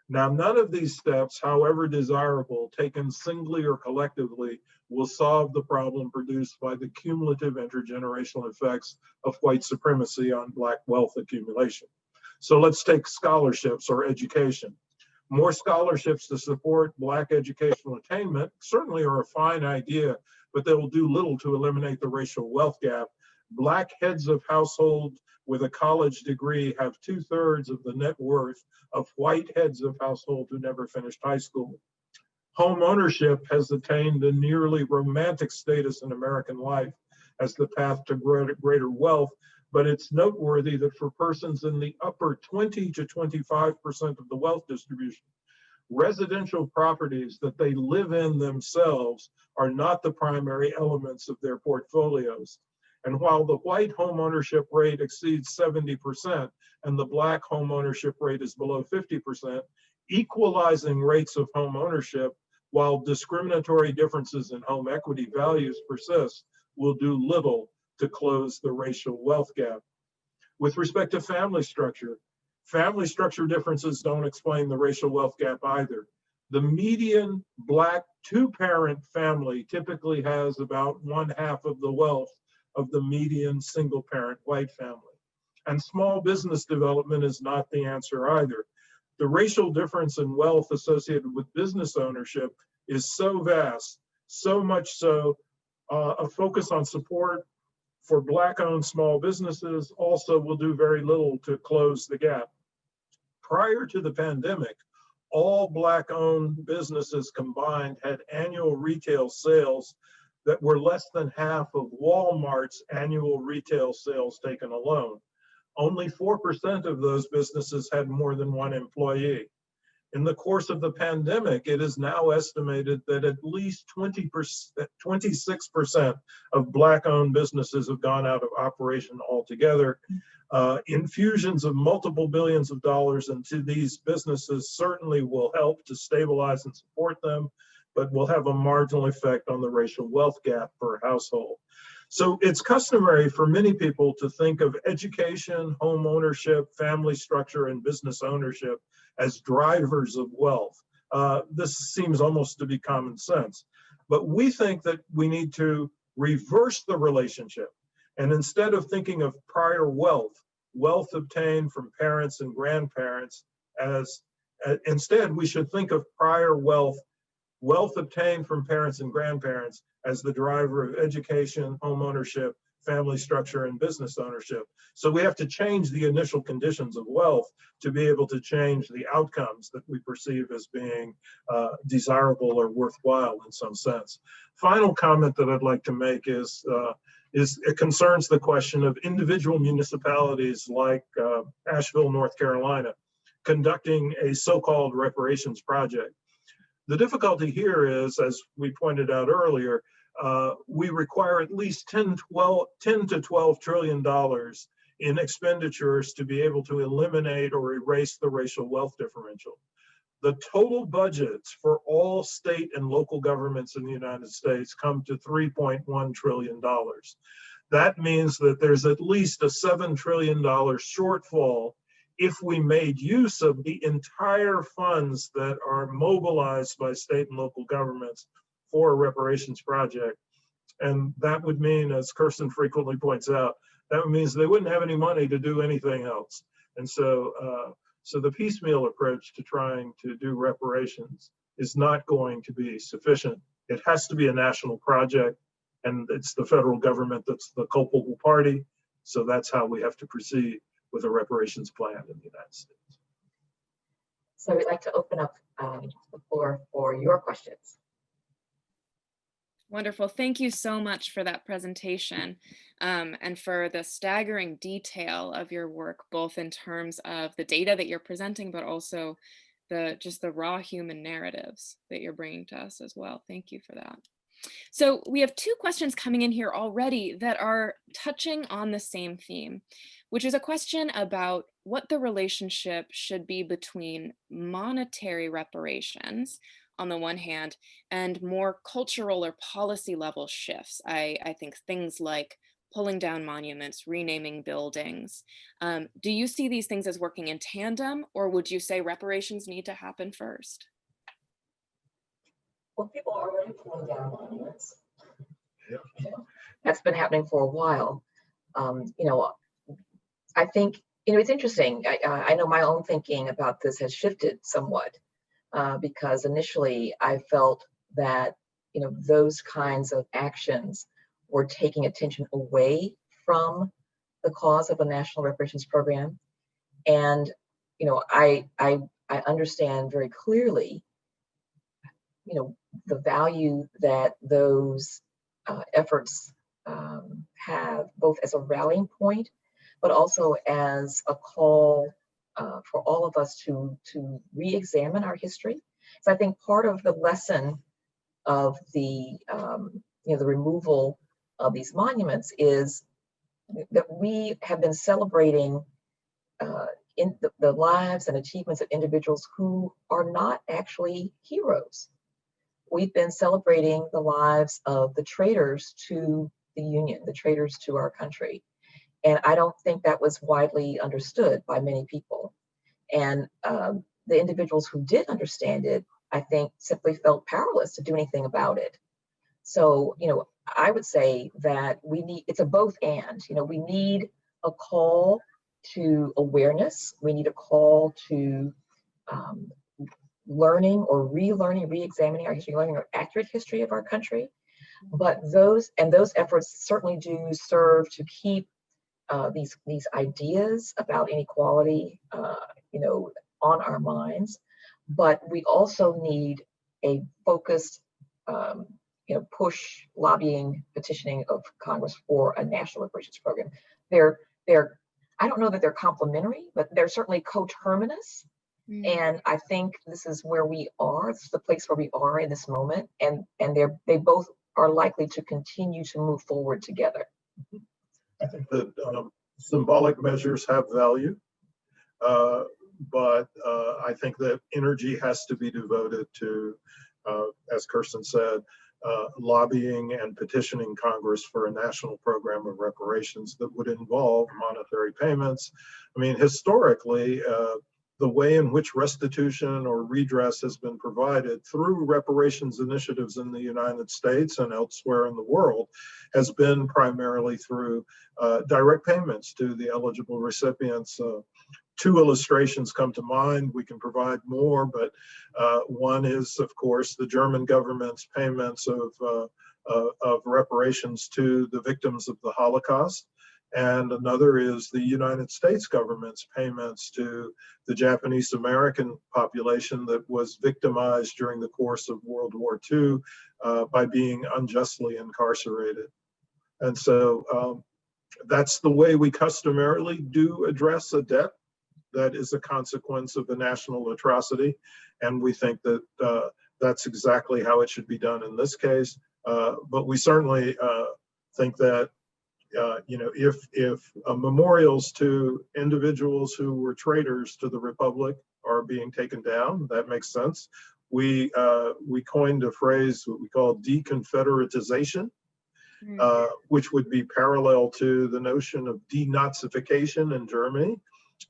Now, none of these steps, however desirable, taken singly or collectively, will solve the problem produced by the cumulative intergenerational effects of white supremacy on Black wealth accumulation. So let's take scholarships or education. More scholarships to support Black educational attainment certainly are a fine idea, but they will do little to eliminate the racial wealth gap. Black heads of household with a college degree have 2/3 of the net worth of white heads of household who never finished high school. Home ownership has attained a nearly romantic status in American life as the path to greater wealth, but it's noteworthy that for persons in the upper 20 to 25% of the wealth distribution, residential properties that they live in themselves are not the primary elements of their portfolios. And while the white home ownership rate exceeds 70% and the Black home ownership rate is below 50%, equalizing rates of home ownership, while discriminatory differences in home equity values persist, will do little to close the racial wealth gap. With respect to family structure differences don't explain the racial wealth gap either. The median Black two-parent family typically has about 1/2 of the wealth of the median single-parent white family. And small business development is not the answer either. The racial difference in wealth associated with business ownership is so vast, so much so a focus on support for Black-owned small businesses also will do very little to close the gap. Prior to the pandemic, all Black-owned businesses combined had annual retail sales that were less than half of Walmart's annual retail sales taken alone. Only 4% of those businesses had more than one employee. In the course of the pandemic, it is now estimated that at least 26% of Black-owned businesses have gone out of operation altogether. Infusions of multiple billions of dollars into these businesses certainly will help to stabilize and support them, but will have a marginal effect on the racial wealth gap per household. So it's customary for many people to think of education, home ownership, family structure, and business ownership as drivers of wealth. This seems almost to be common sense, but we think that we need to reverse the relationship. And instead of thinking of prior wealth obtained from parents and grandparents instead we should think of prior wealth obtained from parents and grandparents as the driver of education, home ownership, family structure, and business ownership. So we have to change the initial conditions of wealth to be able to change the outcomes that we perceive as being desirable or worthwhile in some sense. Final comment that I'd like to make is it concerns the question of individual municipalities like Asheville, North Carolina, conducting a so-called reparations project. The difficulty here is, as we pointed out earlier, we require at least $10 to $12 trillion in expenditures to be able to eliminate or erase the racial wealth differential. The total budgets for all state and local governments in the United States come to $3.1 trillion. That means that there's at least a $7 trillion shortfall if we made use of the entire funds that are mobilized by state and local governments for a reparations project. And that would mean, as Kirsten frequently points out, that means they wouldn't have any money to do anything else. And so, so the piecemeal approach to trying to do reparations is not going to be sufficient. It has to be a national project, and it's the federal government that's the culpable party. So that's how we have to proceed with a reparations plan in the United States. So we'd like to open up the floor for your questions. Wonderful. Thank you so much for that presentation and for the staggering detail of your work, both in terms of the data that you're presenting, but also just the raw human narratives that you're bringing to us as well. Thank you for that. So we have two questions coming in here already that are touching on the same theme, which is a question about what the relationship should be between monetary reparations on the one hand, and more cultural or policy level shifts. I think things like pulling down monuments, renaming buildings. Do you see these things as working in tandem, or would you say reparations need to happen first? Well, people are already pulling down monuments. Yeah. That's been happening for a while. I think, it's interesting. I know my own thinking about this has shifted somewhat. Because initially I felt that, those kinds of actions were taking attention away from the cause of a national reparations program. And, I understand very clearly, the value that those efforts have, both as a rallying point, but also as a call for all of us to re-examine our history. So I think part of the lesson of the removal of these monuments is that we have been celebrating in the lives and achievements of individuals who are not actually heroes. We've been celebrating the lives of the traitors to the Union, the traitors to our country. And I don't think that was widely understood by many people. And the individuals who did understand it, I think, simply felt powerless to do anything about it. So, I would say that it's a both and, we need a call to awareness. We need a call to learning or relearning, re-examining our history, learning an accurate history of our country. But those efforts certainly do serve to keep these ideas about inequality, on our minds. But we also need a focused, push, lobbying, petitioning of Congress for a national reparations program. I don't know that they're complementary, but they're certainly coterminous. And I think this is where we are. This is the place where we are in this moment, and they both are likely to continue to move forward together. I think that symbolic measures have value, but I think that energy has to be devoted to, as Kirsten said, lobbying and petitioning Congress for a national program of reparations that would involve monetary payments. I mean, historically, the way in which restitution or redress has been provided through reparations initiatives in the United States and elsewhere in the world has been primarily through direct payments to the eligible recipients. Two illustrations come to mind. We can provide more, but one is, of course, the German government's payments of reparations to the victims of the Holocaust. And another is the United States government's payments to the Japanese American population that was victimized during the course of World War II by being unjustly incarcerated. And so that's the way we customarily do address a debt that is a consequence of a national atrocity. And we think that that's exactly how it should be done in this case. But we certainly think that if memorials to individuals who were traitors to the Republic are being taken down, that makes sense. We coined a phrase what we call deconfederatization, which would be parallel to the notion of denazification in Germany,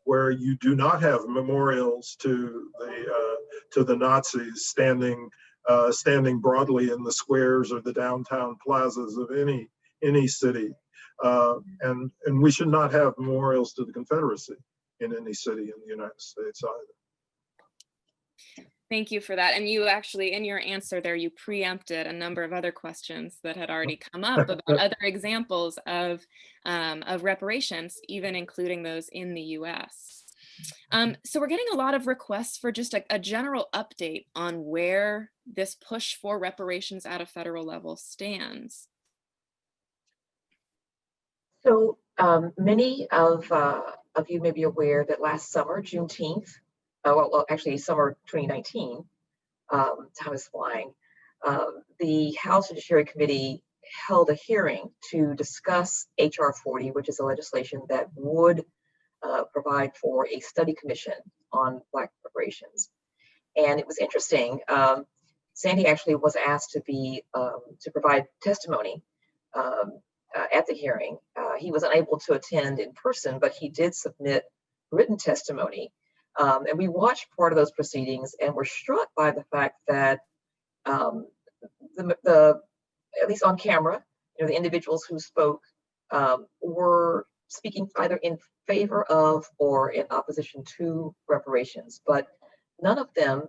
where you do not have memorials to the Nazis standing standing broadly in the squares or the downtown plazas of any city. And we should not have memorials to the Confederacy in any city in the United States either. Thank you for that. And you actually, in your answer there, you preempted a number of other questions that had already come up about other examples of reparations, even including those in the US. So we're getting a lot of requests for just a general update on where this push for reparations at a federal level stands. So many of you may be aware that last summer, Juneteenth, well, actually summer 2019, time is flying, the House Judiciary Committee held a hearing to discuss HR 40, which is a legislation that would provide for a study commission on Black reparations. And it was interesting. Sandy actually was asked to provide testimony at the hearing. He was unable to attend in person, but he did submit written testimony. And we watched part of those proceedings and were struck by the fact that at least on camera, the individuals who spoke were speaking either in favor of or in opposition to reparations, but none of them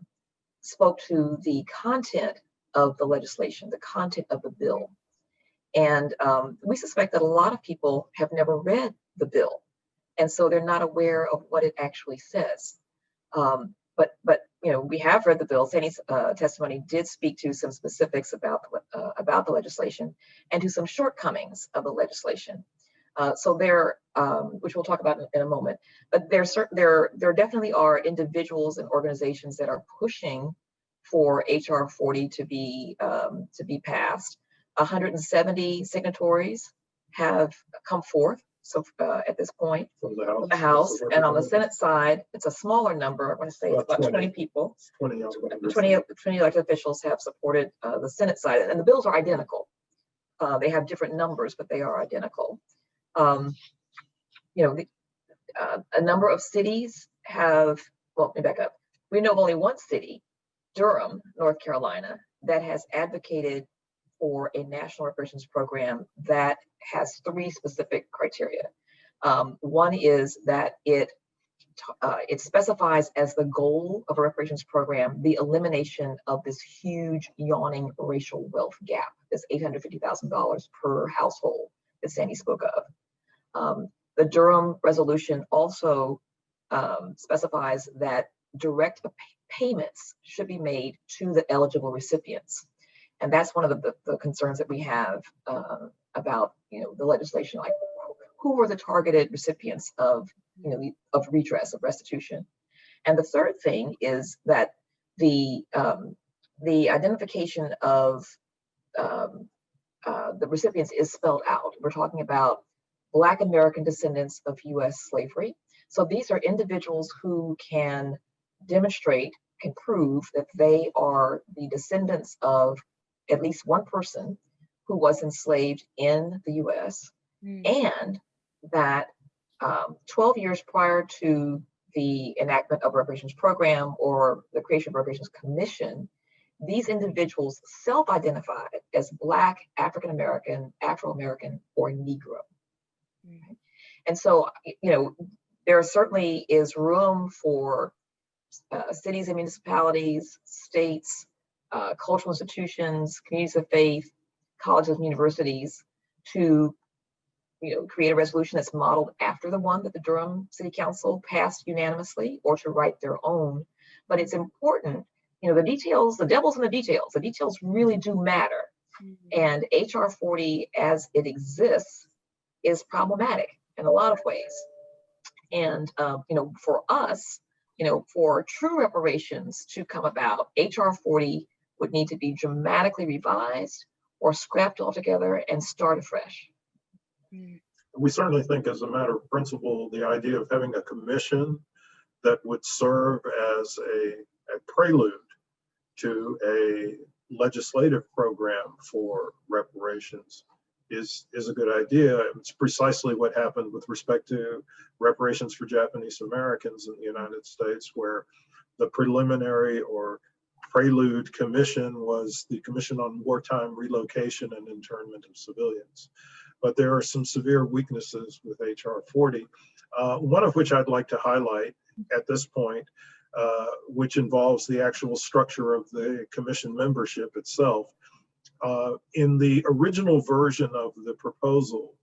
spoke to the content of the legislation, the content of the bill. And we suspect that a lot of people have never read the bill, and so they're not aware of what it actually says. But we have read the bill. Sandy's testimony did speak to some specifics about the legislation and to some shortcomings of the legislation. So there, which we'll talk about in a moment. But there definitely are individuals and organizations that are pushing for HR 40 to be passed. 170 signatories have come forth. So at this point, from the House, and on the Senate side, it's a smaller number. I want to say it's about 20 people. 20 elected officials have supported the Senate side, and the bills are identical. They have different numbers, but they are identical. A number of cities have. Well, let me back up. We know of only one city, Durham, North Carolina, that has advocated for a national reparations program that has three specific criteria. One is that it specifies as the goal of a reparations program the elimination of this huge yawning racial wealth gap, this $850,000 per household that Sandy spoke of. The Durham resolution also specifies that direct payments should be made to the eligible recipients. And that's one of the concerns that we have about the legislation, like who are the targeted recipients of redress, of restitution. And the third thing is that the identification of the recipients is spelled out. We're talking about Black American descendants of U.S. slavery. So these are individuals who can demonstrate, can prove that they are the descendants of at least one person who was enslaved in the U.S. And that 12 years prior to the enactment of a reparations program or the creation of a reparations commission, these individuals self-identified as Black, African-American, Afro-American, or Negro. Okay? And so, there certainly is room for cities and municipalities, states, cultural institutions, communities of faith, colleges and universities to create a resolution that's modeled after the one that the Durham City Council passed unanimously, or to write their own. But it's important, the details, the devil's in the details. The details really do matter. And HR 40 as it exists is problematic in a lot of ways. And, for us, for true reparations to come about, HR 40 would need to be dramatically revised or scrapped altogether and start afresh. We certainly think, as a matter of principle, the idea of having a commission that would serve as a prelude to a legislative program for reparations is a good idea. It's precisely what happened with respect to reparations for Japanese Americans in the United States, where the preliminary or prelude commission was the Commission on Wartime Relocation and Internment of Civilians. But there are some severe weaknesses with HR 40, one of which I'd like to highlight at this point, which involves the actual structure of the commission membership itself. In the original version of the proposal,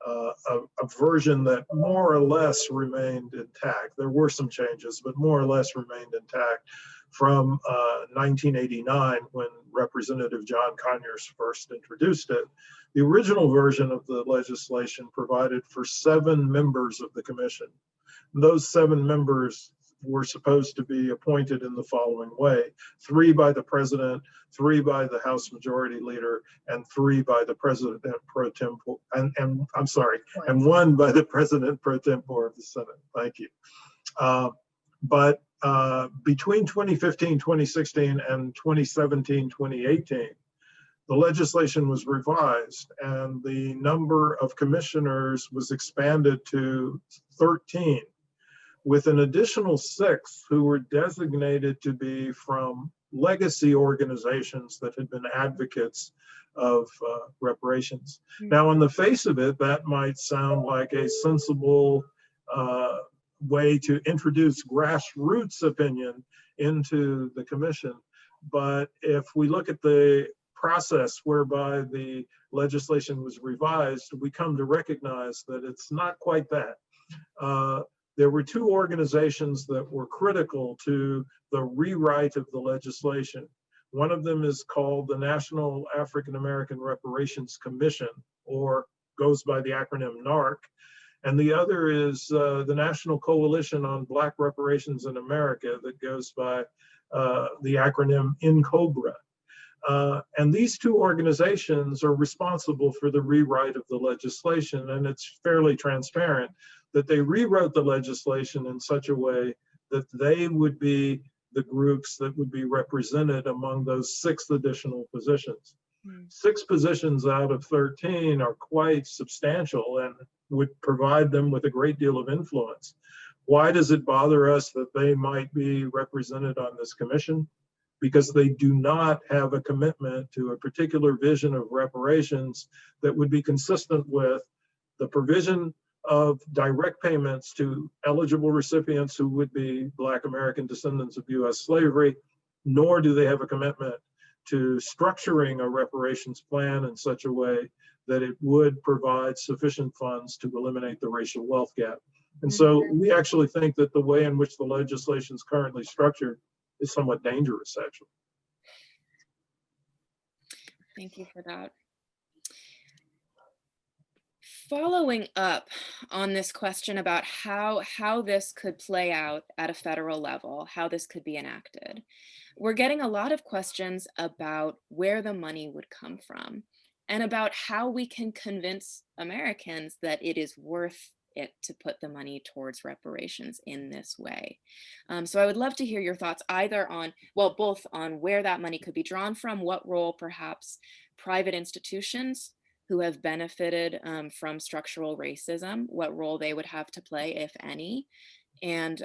a version that more or less remained intact. There were some changes, but more or less remained intact from 1989 when Representative John Conyers first introduced it. The original version of the legislation provided for 7 members of the commission. Those 7 members were supposed to be appointed in the following way: 3 by the president, 3 by the House Majority Leader, and 3 by the President pro tempore, and I'm sorry, and 1 by the President pro tempore of the Senate. Thank you. But between 2015, 2016, and 2017, 2018, the legislation was revised and the number of commissioners was expanded to 13, with an additional 6 who were designated to be from legacy organizations that had been advocates of reparations. Now, on the face of it, that might sound like a sensible way to introduce grassroots opinion into the commission. But if we look at the process whereby the legislation was revised, we come to recognize that it's not quite that. There were 2 organizations that were critical to the rewrite of the legislation. One of them is called the National African American Reparations Commission, or goes by the acronym NARC. And the other is the National Coalition on Black Reparations in America, that goes by the acronym NCOBRA. And these 2 organizations are responsible for the rewrite of the legislation, and it's fairly transparent that they rewrote the legislation in such a way that they would be the groups that would be represented among those 6 additional positions. 6 positions out of 13 are quite substantial and would provide them with a great deal of influence. Why does it bother us that they might be represented on this commission? Because they do not have a commitment to a particular vision of reparations that would be consistent with the provision of direct payments to eligible recipients who would be Black American descendants of US slavery, nor do they have a commitment to structuring a reparations plan in such a way that it would provide sufficient funds to eliminate the racial wealth gap. And so we actually think that the way in which the legislation is currently structured is somewhat dangerous, actually. Thank you for that. Following up on this question about how this could play out at a federal level, how this could be enacted, we're getting a lot of questions about where the money would come from and about how we can convince Americans that it is worth it to put the money towards reparations in this way. So I would love to hear your thoughts either on, well, both on where that money could be drawn from, what role perhaps private institutions who have benefited from structural racism, what role they would have to play, if any, and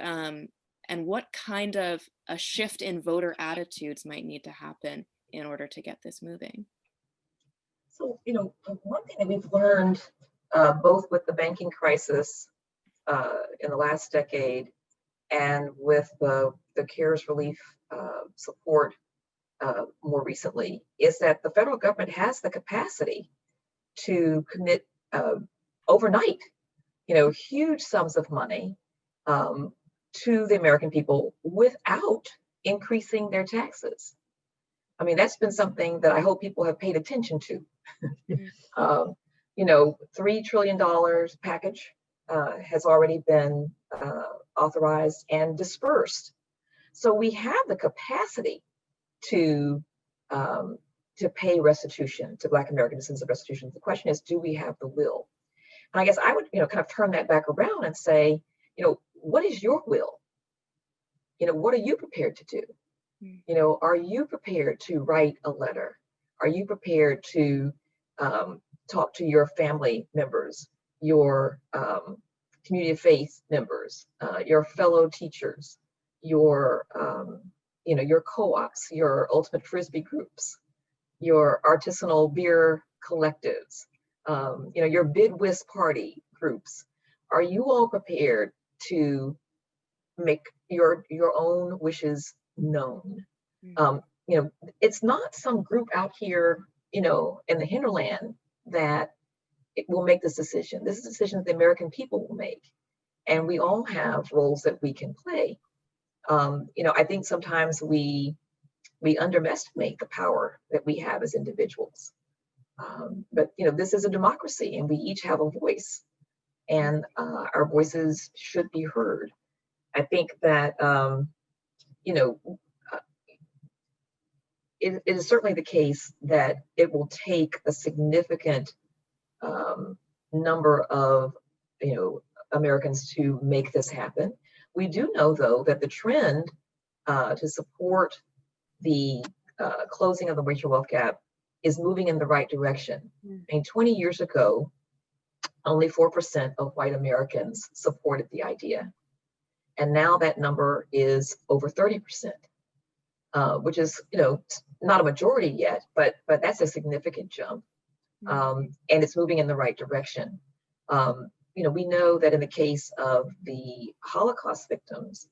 what kind of a shift in voter attitudes might need to happen in order to get this moving. So, one thing that we've learned both with the banking crisis in the last decade and with the CARES relief support more recently is that the federal government has the capacity to commit overnight, huge sums of money to the American people without increasing their taxes. I mean, that's been something that I hope people have paid attention to. $3 trillion package has already been authorized and dispersed. So we have the capacity to pay restitution to Black American descendants of restitution. The question is, do we have the will? And I guess I would, kind of turn that back around and say, what is your will? What are you prepared to do? Are you prepared to write a letter? Are you prepared to talk to your family members, your community of faith members, your fellow teachers, your your co-ops, your ultimate frisbee groups, your artisanal beer collectives, your bid whist party groups. Are you all prepared to make your own wishes known? It's not some group out here, in the hinterland that it will make this decision. This is a decision that the American people will make, and we all have roles that we can play. I think sometimes we underestimate the power that we have as individuals. But this is a democracy, and we each have a voice, and our voices should be heard. I think that it is certainly the case that it will take a significant number of Americans to make this happen. We do know, though, that the trend to support the closing of the racial wealth gap is moving in the right direction. I mean, 20 years ago, only 4% of white Americans supported the idea. And now that number is over 30%, which is, not a majority yet, but that's a significant jump. And it's moving in the right direction. We know that in the case of the Holocaust victims,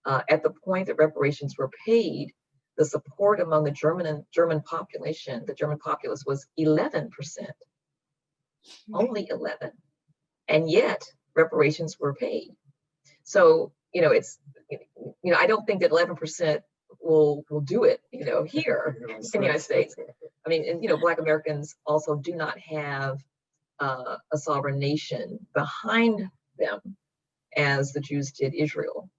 at the point that reparations were paid, the support among the German population, the German populace, was 11%, only 11, and yet reparations were paid. So I don't think that 11% will do it, here in the United States. I mean, and Black Americans also do not have a sovereign nation behind them as the Jews did Israel.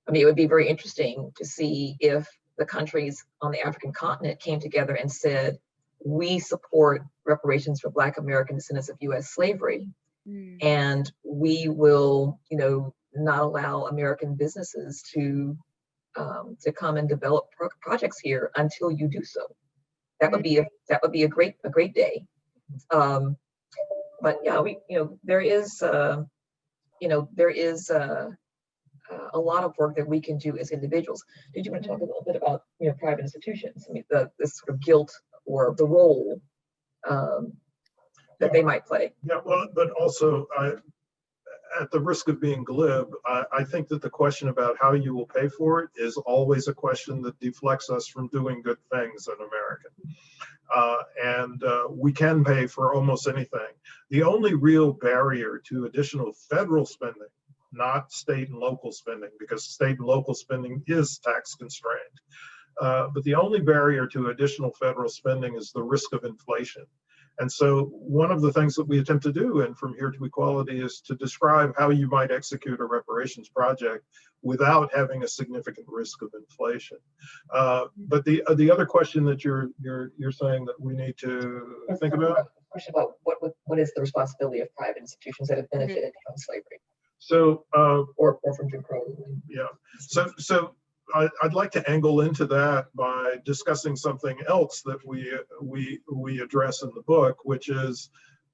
It would be very interesting to see if the countries on the African continent came together and said, we support reparations for Black American descendants of U.S. slavery, and we will, not allow American businesses to come and develop projects here until you do so. That would be a great day. But yeah, there is a lot of work that we can do as individuals. Did you want to talk a little bit about private institutions? I mean, this sort of guilt or the role that they might play. Yeah, well, but also, at the risk of being glib, I think that the question about how you will pay for it is always a question that deflects us from doing good things in America. And we can pay for almost anything. The only real barrier to additional federal spending, not state and local spending, because state and local spending is tax constrained. But the only barrier to additional federal spending is the risk of inflation. And so one of the things that we attempt to do in From Here to Equality is to describe how you might execute a reparations project without having a significant risk of inflation. But the other question that you're saying that we need to think about? Question about what is the responsibility of private institutions that have benefited from slavery? So or from Jim Crow. Yeah. So I'd like to angle into that by discussing something else that we address in the book, which is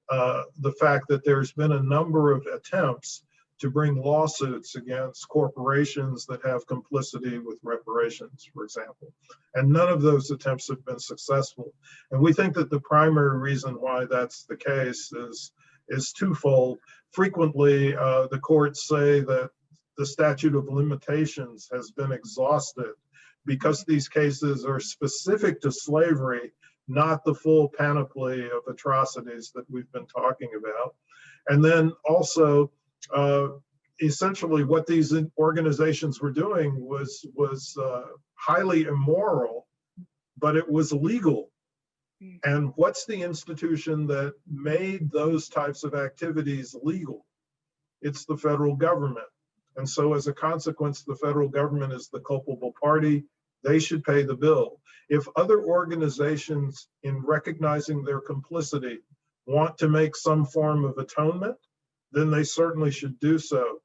the fact that there's been a number of attempts to bring lawsuits against corporations that have complicity with reparations, for example. And none of those attempts have been successful. And we think that the primary reason why that's the case is twofold. Frequently, the courts say that the statute of limitations has been exhausted because these cases are specific to slavery, not the full panoply of atrocities that we've been talking about. And then also, essentially what these organizations were doing was highly immoral, but it was legal. And what's the institution that made those types of activities legal? It's the federal government. And so as a consequence, the federal government is the culpable party. They should pay the bill. If other organizations, in recognizing their complicity, want to make some form of atonement, then they certainly should do so.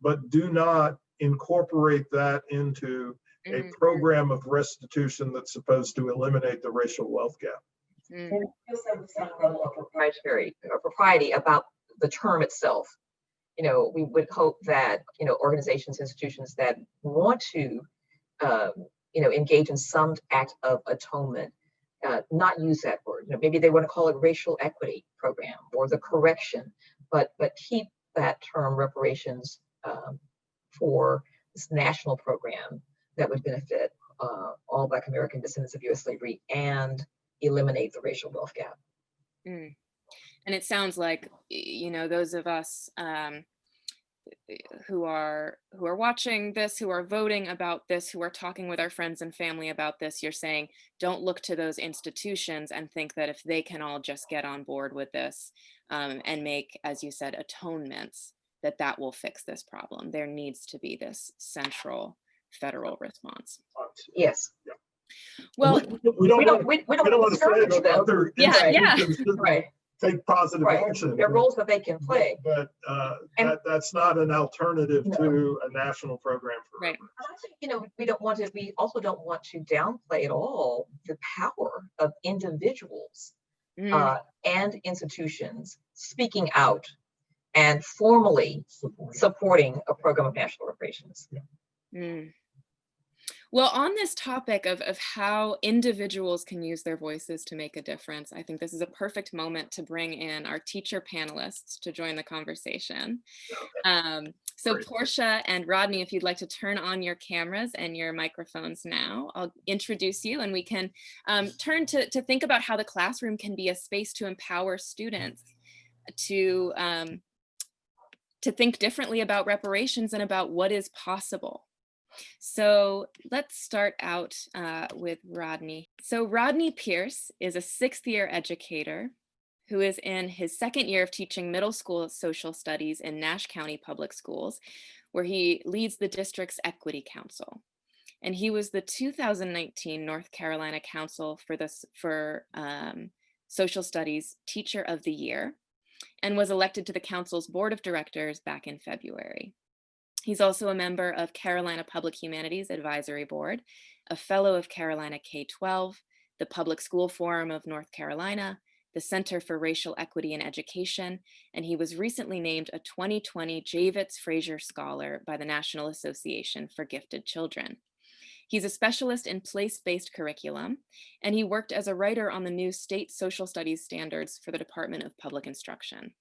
But do not incorporate that into a program of restitution that's supposed to eliminate the racial wealth gap. And there's some level of propriety about the term itself. We would hope that organizations, institutions that want to engage in some act of atonement, not use that word. Maybe they want to call it racial equity program or the correction, but keep that term reparations for this national program that would benefit all Black American descendants of U.S. slavery and eliminate the racial wealth gap. Mm. And it sounds like, those of us who are watching this, who are voting about this, who are talking with our friends and family about this, you're saying, don't look to those institutions and think that if they can all just get on board with this and make, as you said, atonements, that will fix this problem. There needs to be this central federal response. Yes. Well, we don't want to say that other institutions right. take positive action. There are roles that they can play. But that's not an alternative to a national program. Right. We also don't want to downplay at all the power of individuals and institutions speaking out and formally supporting a program of national reparations. Well, on this topic of how individuals can use their voices to make a difference, I think this is a perfect moment to bring in our teacher panelists to join the conversation. So Porscha and Rodney, if you'd like to turn on your cameras and your microphones now, I'll introduce you and we can turn to think about how the classroom can be a space to empower students to think differently about reparations and about what is possible. So let's start out with Rodney. So Rodney Pierce is a 6th-year educator who is in his 2nd year of teaching middle school social studies in Nash County Public Schools, where he leads the district's Equity Council. And he was the 2019 North Carolina Council for Social Studies Teacher of the Year, and was elected to the council's board of directors back in February. He's also a member of Carolina Public Humanities Advisory Board, a fellow of Carolina K-12, the Public School Forum of North Carolina, the Center for Racial Equity in Education, and he was recently named a 2020 Javits Fraser Scholar by the National Association for Gifted Children. He's a specialist in place-based curriculum, and he worked as a writer on the new state social studies standards for the Department of Public Instruction.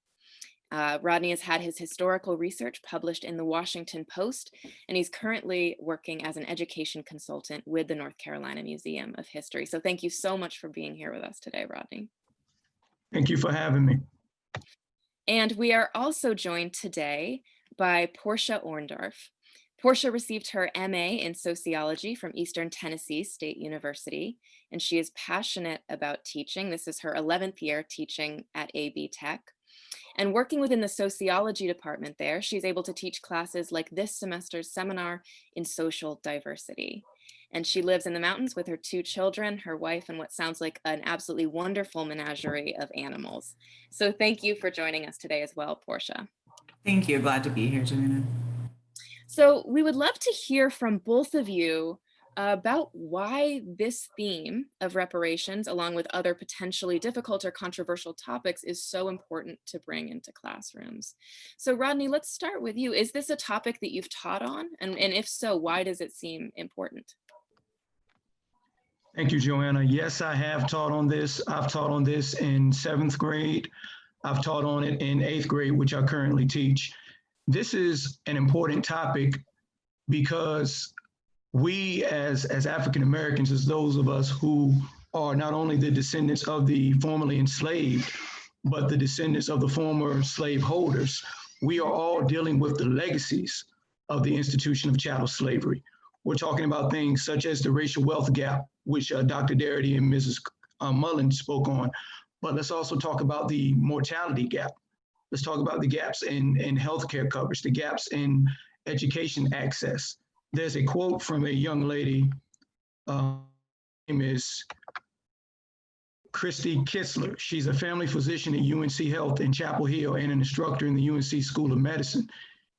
Rodney has had his historical research published in the Washington Post, and he's currently working as an education consultant with the North Carolina Museum of History. So thank you so much for being here with us today, Rodney. Thank you for having me. And we are also joined today by Porscha Orndorf. Porscha received her MA in sociology from Eastern Tennessee State University, and she is passionate about teaching. This is her 11th year teaching at AB Tech. And working within the sociology department there, she's able to teach classes like this semester's seminar in social diversity. And she lives in the mountains with her 2 children, her wife, and what sounds like an absolutely wonderful menagerie of animals. So thank you for joining us today as well, Porscha. Thank you. Glad to be here, Joanna. So we would love to hear from both of you about why this theme of reparations, along with other potentially difficult or controversial topics, is so important to bring into classrooms. So Rodney, let's start with you. Is this a topic that you've taught on? And if so, why does it seem important? Thank you, Joanna. Yes, I have taught on this. I've taught on this in 7th grade. I've taught on it in 8th grade, which I currently teach. This is an important topic because we as African Americans, as those of us who are not only the descendants of the formerly enslaved, but the descendants of the former slaveholders, we are all dealing with the legacies of the institution of chattel slavery. We're talking about things such as the racial wealth gap, which Dr. Darity and Mrs. Mullen spoke on, but let's also talk about the mortality gap. Let's talk about the gaps in healthcare coverage, the gaps in education access. There's a quote from a young lady, her name is Christy Kistler. She's a family physician at UNC Health in Chapel Hill and an instructor in the UNC School of Medicine.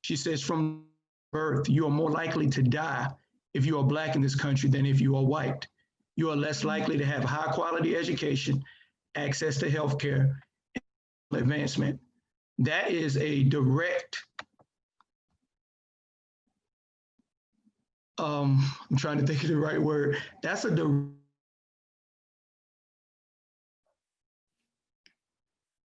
She says, from birth, you are more likely to die if you are Black in this country than if you are white. You are less likely to have high quality education, access to healthcare, and advancement. That is a direct I'm trying to think of the right word. That's a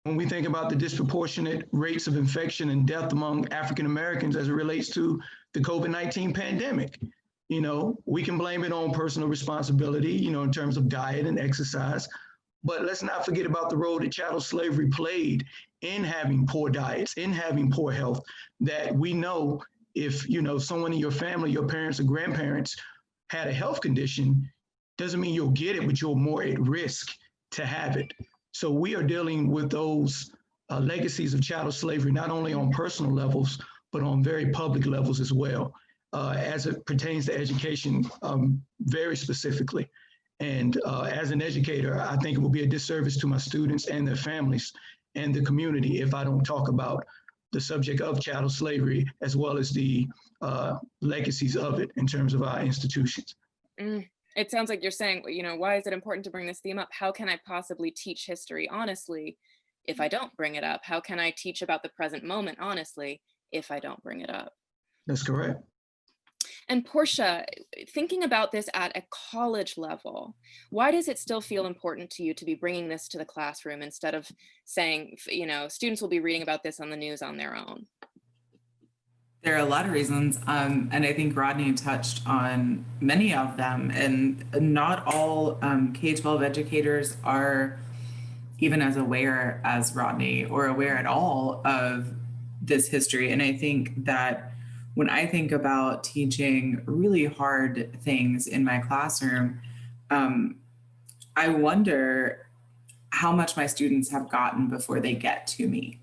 when we think about the disproportionate rates of infection and death among African Americans as it relates to the COVID-19 pandemic. You know, we can blame it on personal responsibility, you know, in terms of diet and exercise, but let's not forget about the role that chattel slavery played in having poor diets, in having poor health, that we know if, you know, someone in your family, your parents or grandparents had a health condition, doesn't mean you'll get it, but you're more at risk to have it. So we are dealing with those legacies of chattel slavery, not only on personal levels, but on very public levels as well, as it pertains to education very specifically. And as an educator, I think it will be a disservice to my students and their families and the community if I don't talk about the subject of chattel slavery, as well as the legacies of it in terms of our institutions. It sounds like you're saying, you know, why is it important to bring this theme up? How can I possibly teach history honestly if I don't bring it up? How can I teach about the present moment honestly if I don't bring it up? That's correct. And Porscha, thinking about this at a college level, why does it still feel important to you to be bringing this to the classroom instead of saying, you know, students will be reading about this on the news on their own? There are a lot of reasons, and I think Rodney touched on many of them, and not all K-12 educators are even as aware as Rodney or aware at all of this history. And I think that when I think about teaching really hard things in my classroom, I wonder how much my students have gotten before they get to me.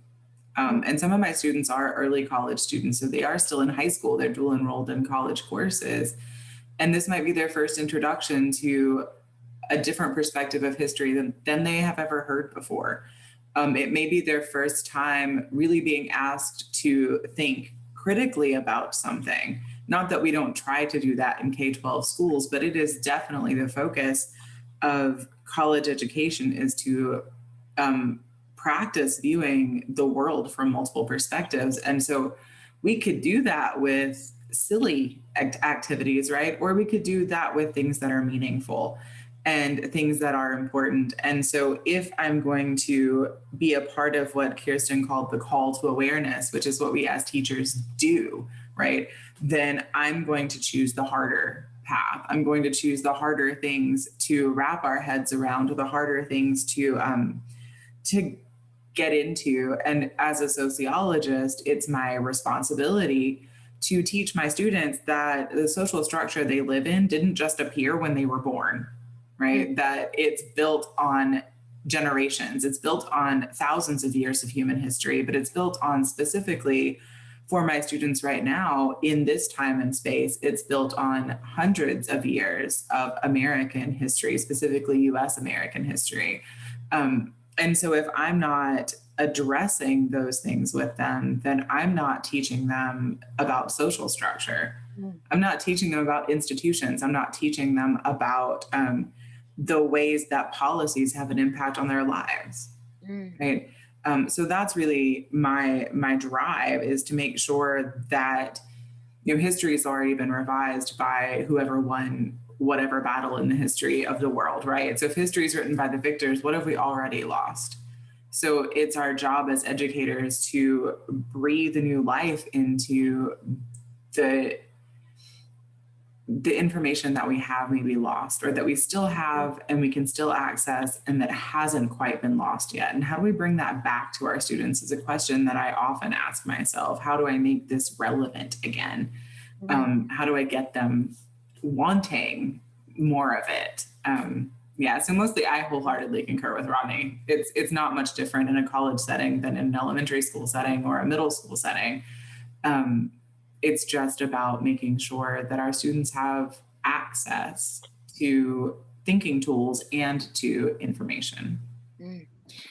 And some of my students are early college students, so they are still in high school, they're dual enrolled in college courses. And this might be their first introduction to a different perspective of history than they have ever heard before. It may be their first time really being asked to think critically about something. Not that we don't try to do that in K-12 schools, but it is definitely the focus of college education, is to practice viewing the world from multiple perspectives. And so we could do that with silly activities, right? Or we could do that with things that are meaningful and things that are important. And so if I'm going to be a part of what Kirsten called the call to awareness, which is what we as teachers do, right? Then I'm going to choose the harder path. I'm going to choose the harder things to wrap our heads around, or the harder things to get into. And as a sociologist, it's my responsibility to teach my students that the social structure they live in didn't just appear when they were born, right? Mm-hmm. That it's built on generations, it's built on thousands of years of human history, but it's built on, specifically for my students right now in this time and space, it's built on hundreds of years of American history, specifically US American history. And so if I'm not addressing those things with them, then I'm not teaching them about social structure. I'm not teaching them about institutions. I'm not teaching them about the ways that policies have an impact on their lives, right? So that's really my drive, is to make sure that, you know, history has already been revised by whoever won whatever battle in the history of the world, right? So if history is written by the victors, what have we already lost? So it's our job as educators to breathe a new life into the information that we have maybe lost, or that we still have and we can still access, and that hasn't quite been lost yet. And how do we bring that back to our students is a question that I often ask myself. How do I make this relevant again? How do I get them wanting more of it? Yeah, so mostly I wholeheartedly concur with Rodney. It's not much different in a college setting than in an elementary school setting or a middle school setting. It's just about making sure that our students have access to thinking tools and to information.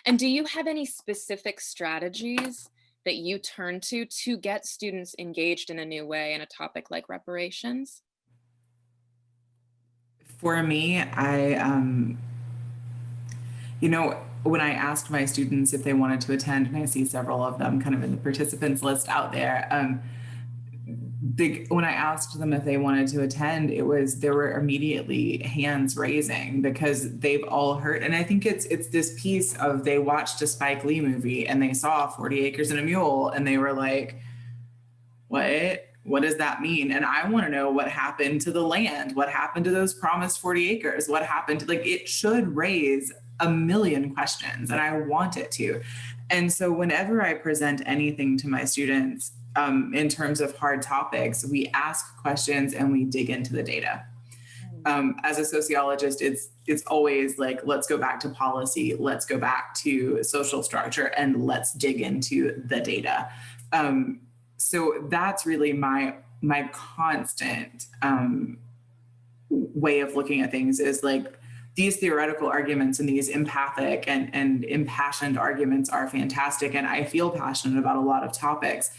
And do you have any specific strategies that you turn to get students engaged in a new way in a topic like reparations? For me, you know, when I asked my students if they wanted to attend, and I see several of them kind of in the participants list out there, when I asked them if they wanted to attend, there were immediately hands raising because they've all heard. And I think it's this piece of, they watched a Spike Lee movie and they saw 40 acres and a mule and they were like, what does that mean? And I want to know what happened to the land. What happened to those promised 40 acres? What happened to, like, it should raise a million questions, and I want it to. And so whenever I present anything to my students, in terms of hard topics, we ask questions and we dig into the data. As a sociologist, it's always like, let's go back to policy, let's go back to social structure, and let's dig into the data. So that's really my constant way of looking at things, is like, these theoretical arguments and these empathic and impassioned arguments are fantastic. And I feel passionate about a lot of topics,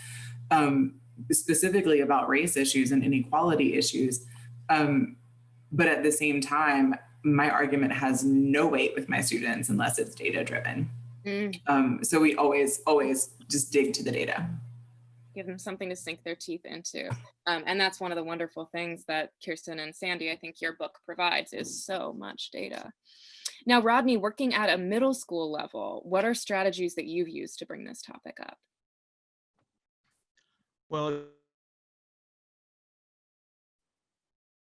specifically about race issues and inequality issues. But at the same time, my argument has no weight with my students unless it's data driven. So we always just dig to the data. Give them something to sink their teeth into. And that's one of the wonderful things that Kirsten and Sandy, I think your book provides, is so much data. Now, Rodney, working at a middle school level, what are strategies that you've used to bring this topic up? Well,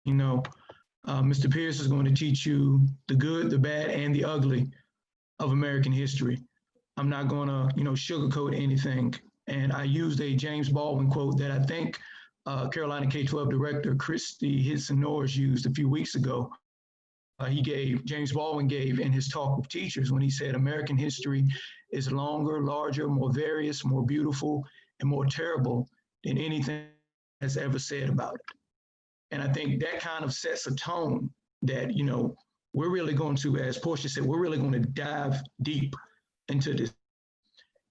you know, Mr. Pierce is going to teach you the good, the bad, and the ugly of American history. I'm not going to, sugarcoat anything. And I used a James Baldwin quote that I think Carolina K-12 director Christy Hidson-Norris used a few weeks ago. James Baldwin gave in his talk with teachers when he said, American history is longer, larger, more various, more beautiful, and more terrible than anything has ever said about it. And I think that kind of sets a tone that, we're really going to, as Porscha said, we're really going to dive deep into this.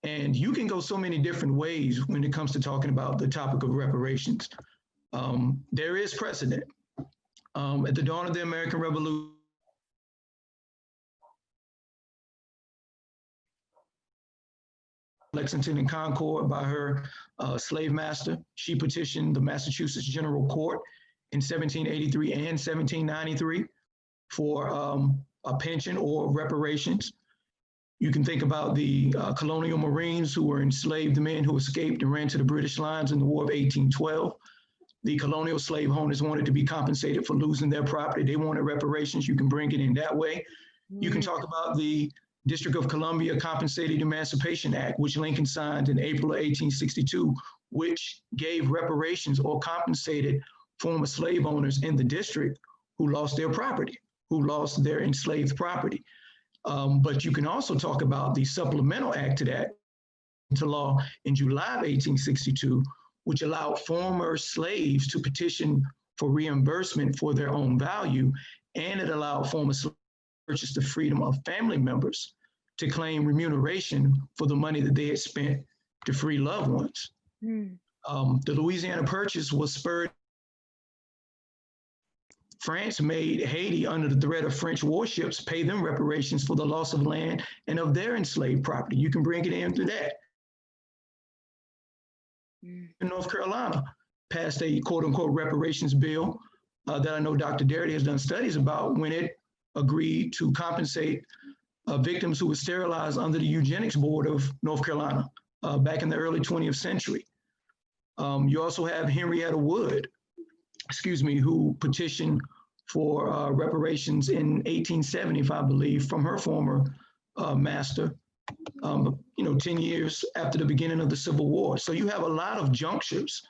And you can go so many different ways when it comes to talking about the topic of reparations. There is precedent. At the dawn of the American Revolution, Lexington and Concord by her slave master, she petitioned the Massachusetts General Court in 1783 and 1793 for a pension or reparations. You can think about the colonial Marines who were enslaved men who escaped and ran to the British lines in the War of 1812. The colonial slave owners wanted to be compensated for losing their property. They wanted reparations. You can bring it in that way. You can talk about the District of Columbia Compensated Emancipation Act, which Lincoln signed in April of 1862, which gave reparations or compensated former slave owners in the district who lost their property, who lost their enslaved property. But you can also talk about the supplemental act to that, into law in July of 1862, which allowed former slaves to petition for reimbursement for their own value, and it allowed former slaves to purchase the freedom of family members to claim remuneration for the money that they had spent to free loved ones. The Louisiana Purchase was spurred. France made Haiti, under the threat of French warships, pay them reparations for the loss of land and of their enslaved property. You can bring it in through that. In North Carolina, passed a quote unquote reparations bill that I know Dr. Darity has done studies about, when it agreed to compensate victims who were sterilized under the Eugenics Board of North Carolina back in the early 20th century. You also have Henrietta Wood, who petitioned for reparations in 1870, I believe, from her former master, 10 years after the beginning of the Civil War. So you have a lot of junctures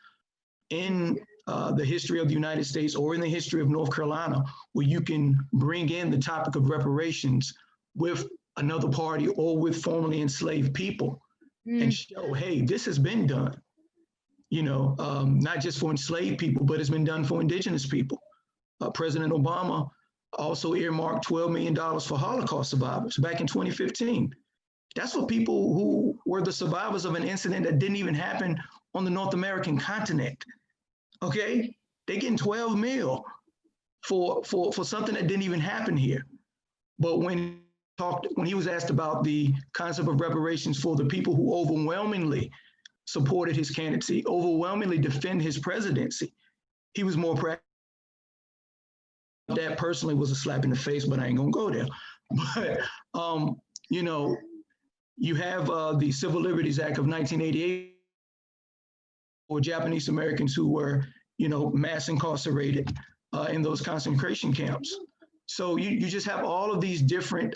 in the history of the United States or in the history of North Carolina where you can bring in the topic of reparations with another party or with formerly enslaved people and show, hey, this has been done. Not just for enslaved people, but it's been done for indigenous people. President Obama also earmarked $12 million for Holocaust survivors back in 2015. That's for people who were the survivors of an incident that didn't even happen on the North American continent. Okay, they're getting 12 mil for something that didn't even happen here. But when he was asked about the concept of reparations for the people who overwhelmingly supported his candidacy, overwhelmingly defend his presidency. He was more practical. That personally was a slap in the face, but I ain't gonna go there. But, you know, you have the Civil Liberties Act of 1988 for Japanese Americans who were, you know, mass incarcerated in those concentration camps. So you just have all of these different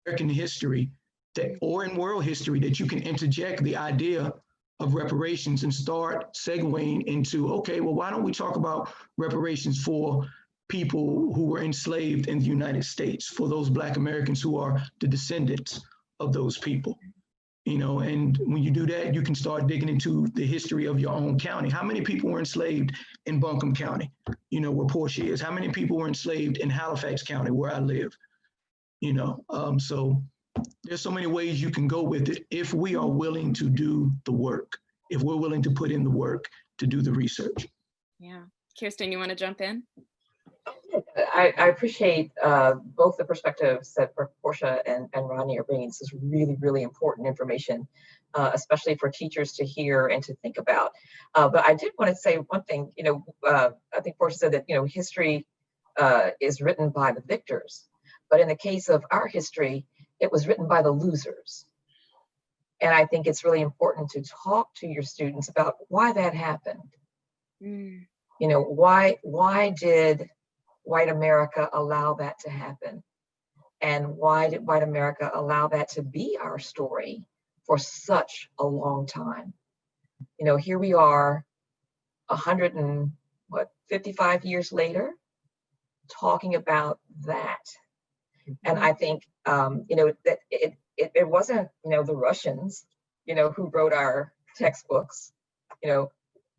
American history that, or in world history, that you can interject the idea of reparations and start segueing into, okay, well, why don't we talk about reparations for people who were enslaved in the United States, for those Black Americans who are the descendants of those people, you know? And when you do that, you can start digging into the history of your own county. How many people were enslaved in Buncombe County, you know, where Porscha is? How many people were enslaved in Halifax County, where I live? You know, so there's so many ways you can go with it if we are willing to do the work, if we're willing to put in the work to do the research. Yeah. Kirsten, you want to jump in? I appreciate both the perspectives that Porscha and Rodney are bringing. This is really, really important information, especially for teachers to hear and to think about. But I did want to say one thing, you know, I think Porscha said that, you know, history is written by the victors. But in the case of our history, it was written by the losers. And I think it's really important to talk to your students about why that happened. You know, why did white America allow that to happen? And why did white America allow that to be our story for such a long time? You know, here we are 55 years later, talking about that. And I think, you know, that it wasn't, you know, the Russians, you know, who wrote our textbooks. You know,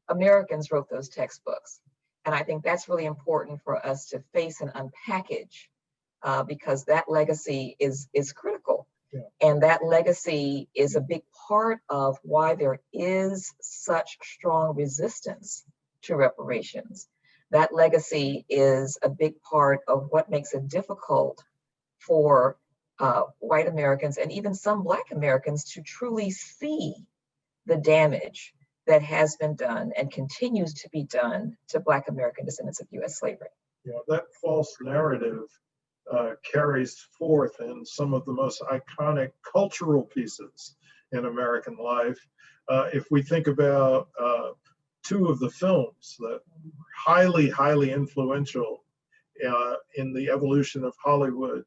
Americans wrote those textbooks. And I think that's really important for us to face and unpackage, because that legacy is critical. Yeah. And that legacy is a big part of why there is such strong resistance to reparations. That legacy is a big part of what makes it difficult for white Americans and even some Black Americans to truly see the damage that has been done and continues to be done to Black American descendants of U.S. slavery. You know, that false narrative carries forth in some of the most iconic cultural pieces in American life. If we think about two of the films that highly, highly influential in the evolution of Hollywood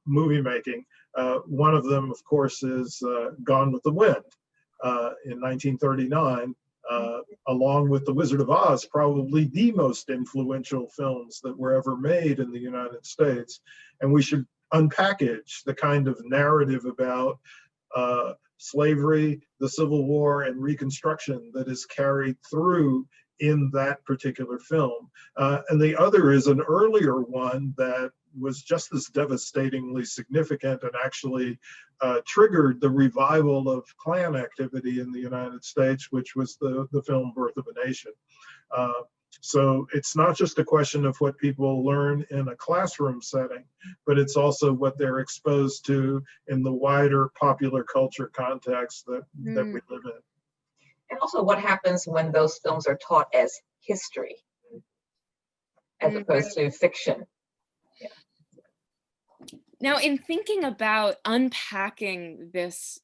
movie making. One of them, of course, is Gone with the Wind in 1939, along with The Wizard of Oz, probably the most influential films that were ever made in the United States. And we should unpackage the kind of narrative about slavery, the Civil War, and Reconstruction that is carried through in that particular film. And the other is an earlier one that was just as devastatingly significant and actually triggered the revival of Klan activity in the United States, which was the film Birth of a Nation. So it's not just a question of what people learn in a classroom setting, but it's also what they're exposed to in the wider popular culture context that we live in. And also what happens when those films are taught as history as opposed to fiction. Yeah. Now, in thinking about unpacking this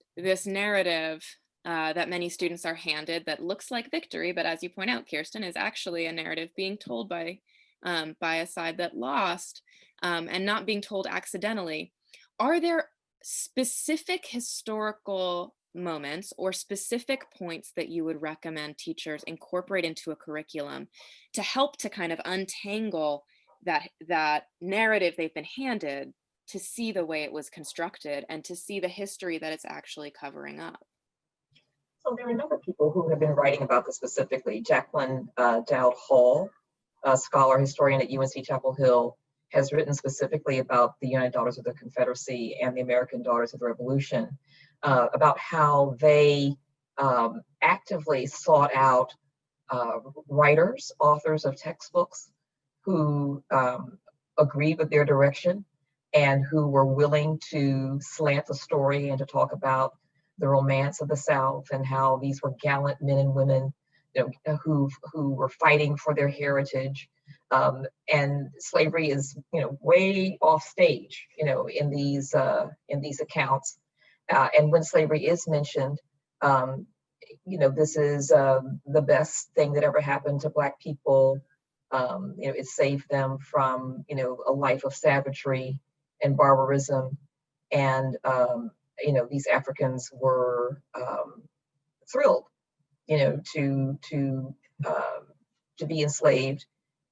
narrative that many students are handed that looks like victory, but as you point out, Kirsten, is actually a narrative being told by a side that lost and not being told accidentally, are there specific historical moments or specific points that you would recommend teachers incorporate into a curriculum to help to kind of untangle that narrative they've been handed, to see the way it was constructed and to see the history that it's actually covering up? So there are a number of people who have been writing about this specifically. Jacqueline Dowd Hall, a scholar historian at UNC Chapel Hill, has written specifically about the United Daughters of the Confederacy and the American Daughters of the Revolution, about how they actively sought out writers, authors of textbooks who agreed with their direction and who were willing to slant the story and to talk about the romance of the South and how these were gallant men and women, who were fighting for their heritage. And slavery is, way off stage, in these accounts. And when slavery is mentioned, this is the best thing that ever happened to Black people. It saved them from, a life of savagery and barbarism. And, these Africans were thrilled, to be enslaved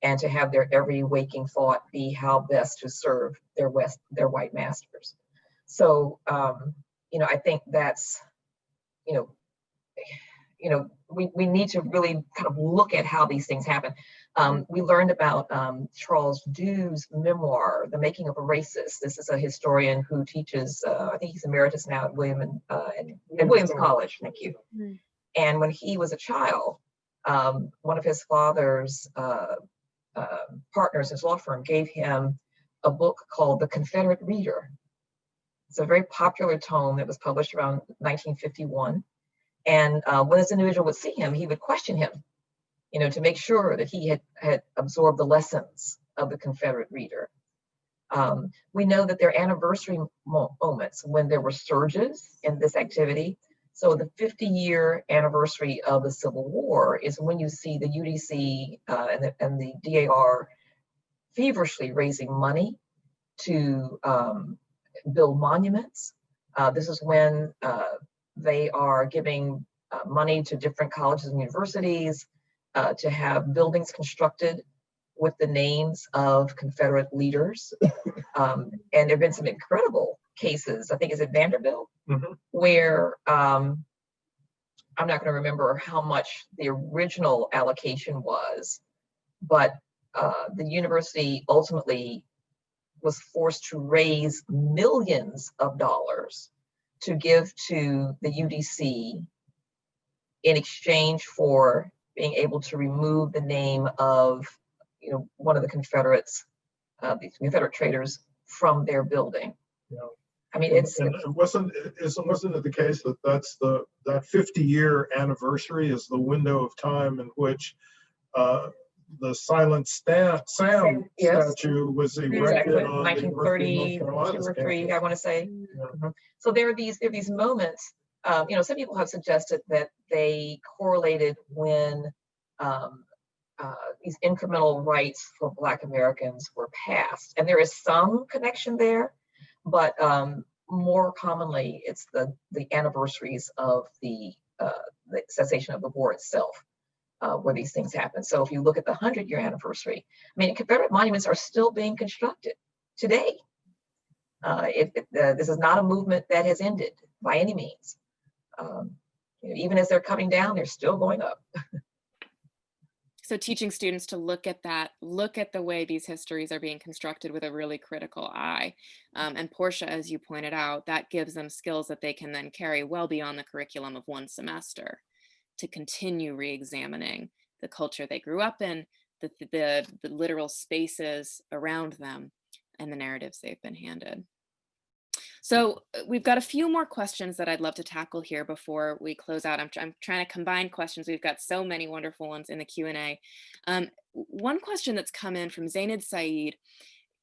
and to have their every waking thought be how best to serve their white masters. So, I think that's, we need to really kind of look at how these things happen. We learned about Charles Dew's memoir, The Making of a Racist. This is a historian who teaches, I think he's emeritus now at Williams College, thank you. Mm-hmm. And when he was a child, one of his father's partners, his law firm, gave him a book called The Confederate Reader. It's a very popular tome that was published around 1951. And when this individual would see him, he would question him, to make sure that he had absorbed the lessons of the Confederate Reader. We know that there are anniversary moments when there were surges in this activity. So the 50-year anniversary of the Civil War is when you see the UDC and the DAR feverishly raising money to build monuments. This is when they are giving money to different colleges and universities to have buildings constructed with the names of Confederate leaders. And there have been some incredible cases, I think, is it Vanderbilt, mm-hmm. where I'm not going to remember how much the original allocation was, but the university ultimately was forced to raise millions of dollars to give to the UDC in exchange for being able to remove the name of, one of the Confederates, these Confederate traitors, from their building. Yeah. I mean, wasn't it the case that that 50-year anniversary is the window of time in which the Silent Sam statue was erected exactly. on 1932 or 3, I want to say. Yeah. Mm-hmm. So there are these moments. Some people have suggested that they correlated when these incremental rights for Black Americans were passed, and there is some connection there, but more commonly, it's the anniversaries of the cessation of the war itself. Where these things happen. So if you look at the 100-year anniversary, I mean, Confederate monuments are still being constructed today. This is not a movement that has ended by any means. Even as they're coming down, they're still going up. So teaching students to look at the way these histories are being constructed with a really critical eye. And Porscha, as you pointed out, that gives them skills that they can then carry well beyond the curriculum of one semester, to continue re-examining the culture they grew up in, the literal spaces around them, and the narratives they've been handed. So we've got a few more questions that I'd love to tackle here before we close out. I'm trying to combine questions. We've got so many wonderful ones in the Q&A. One question that's come in from Zainid Saeed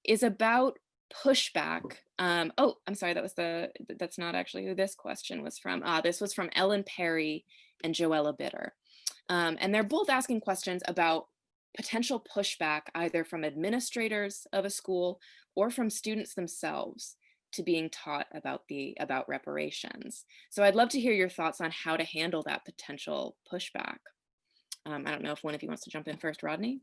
is about pushback. Oh, I'm sorry, that's not actually who this question was from. This was from Ellen Perry and Joella Bitter. And they're both asking questions about potential pushback either from administrators of a school or from students themselves to being taught about reparations. So I'd love to hear your thoughts on how to handle that potential pushback. I don't know if one of you wants to jump in first, Rodney.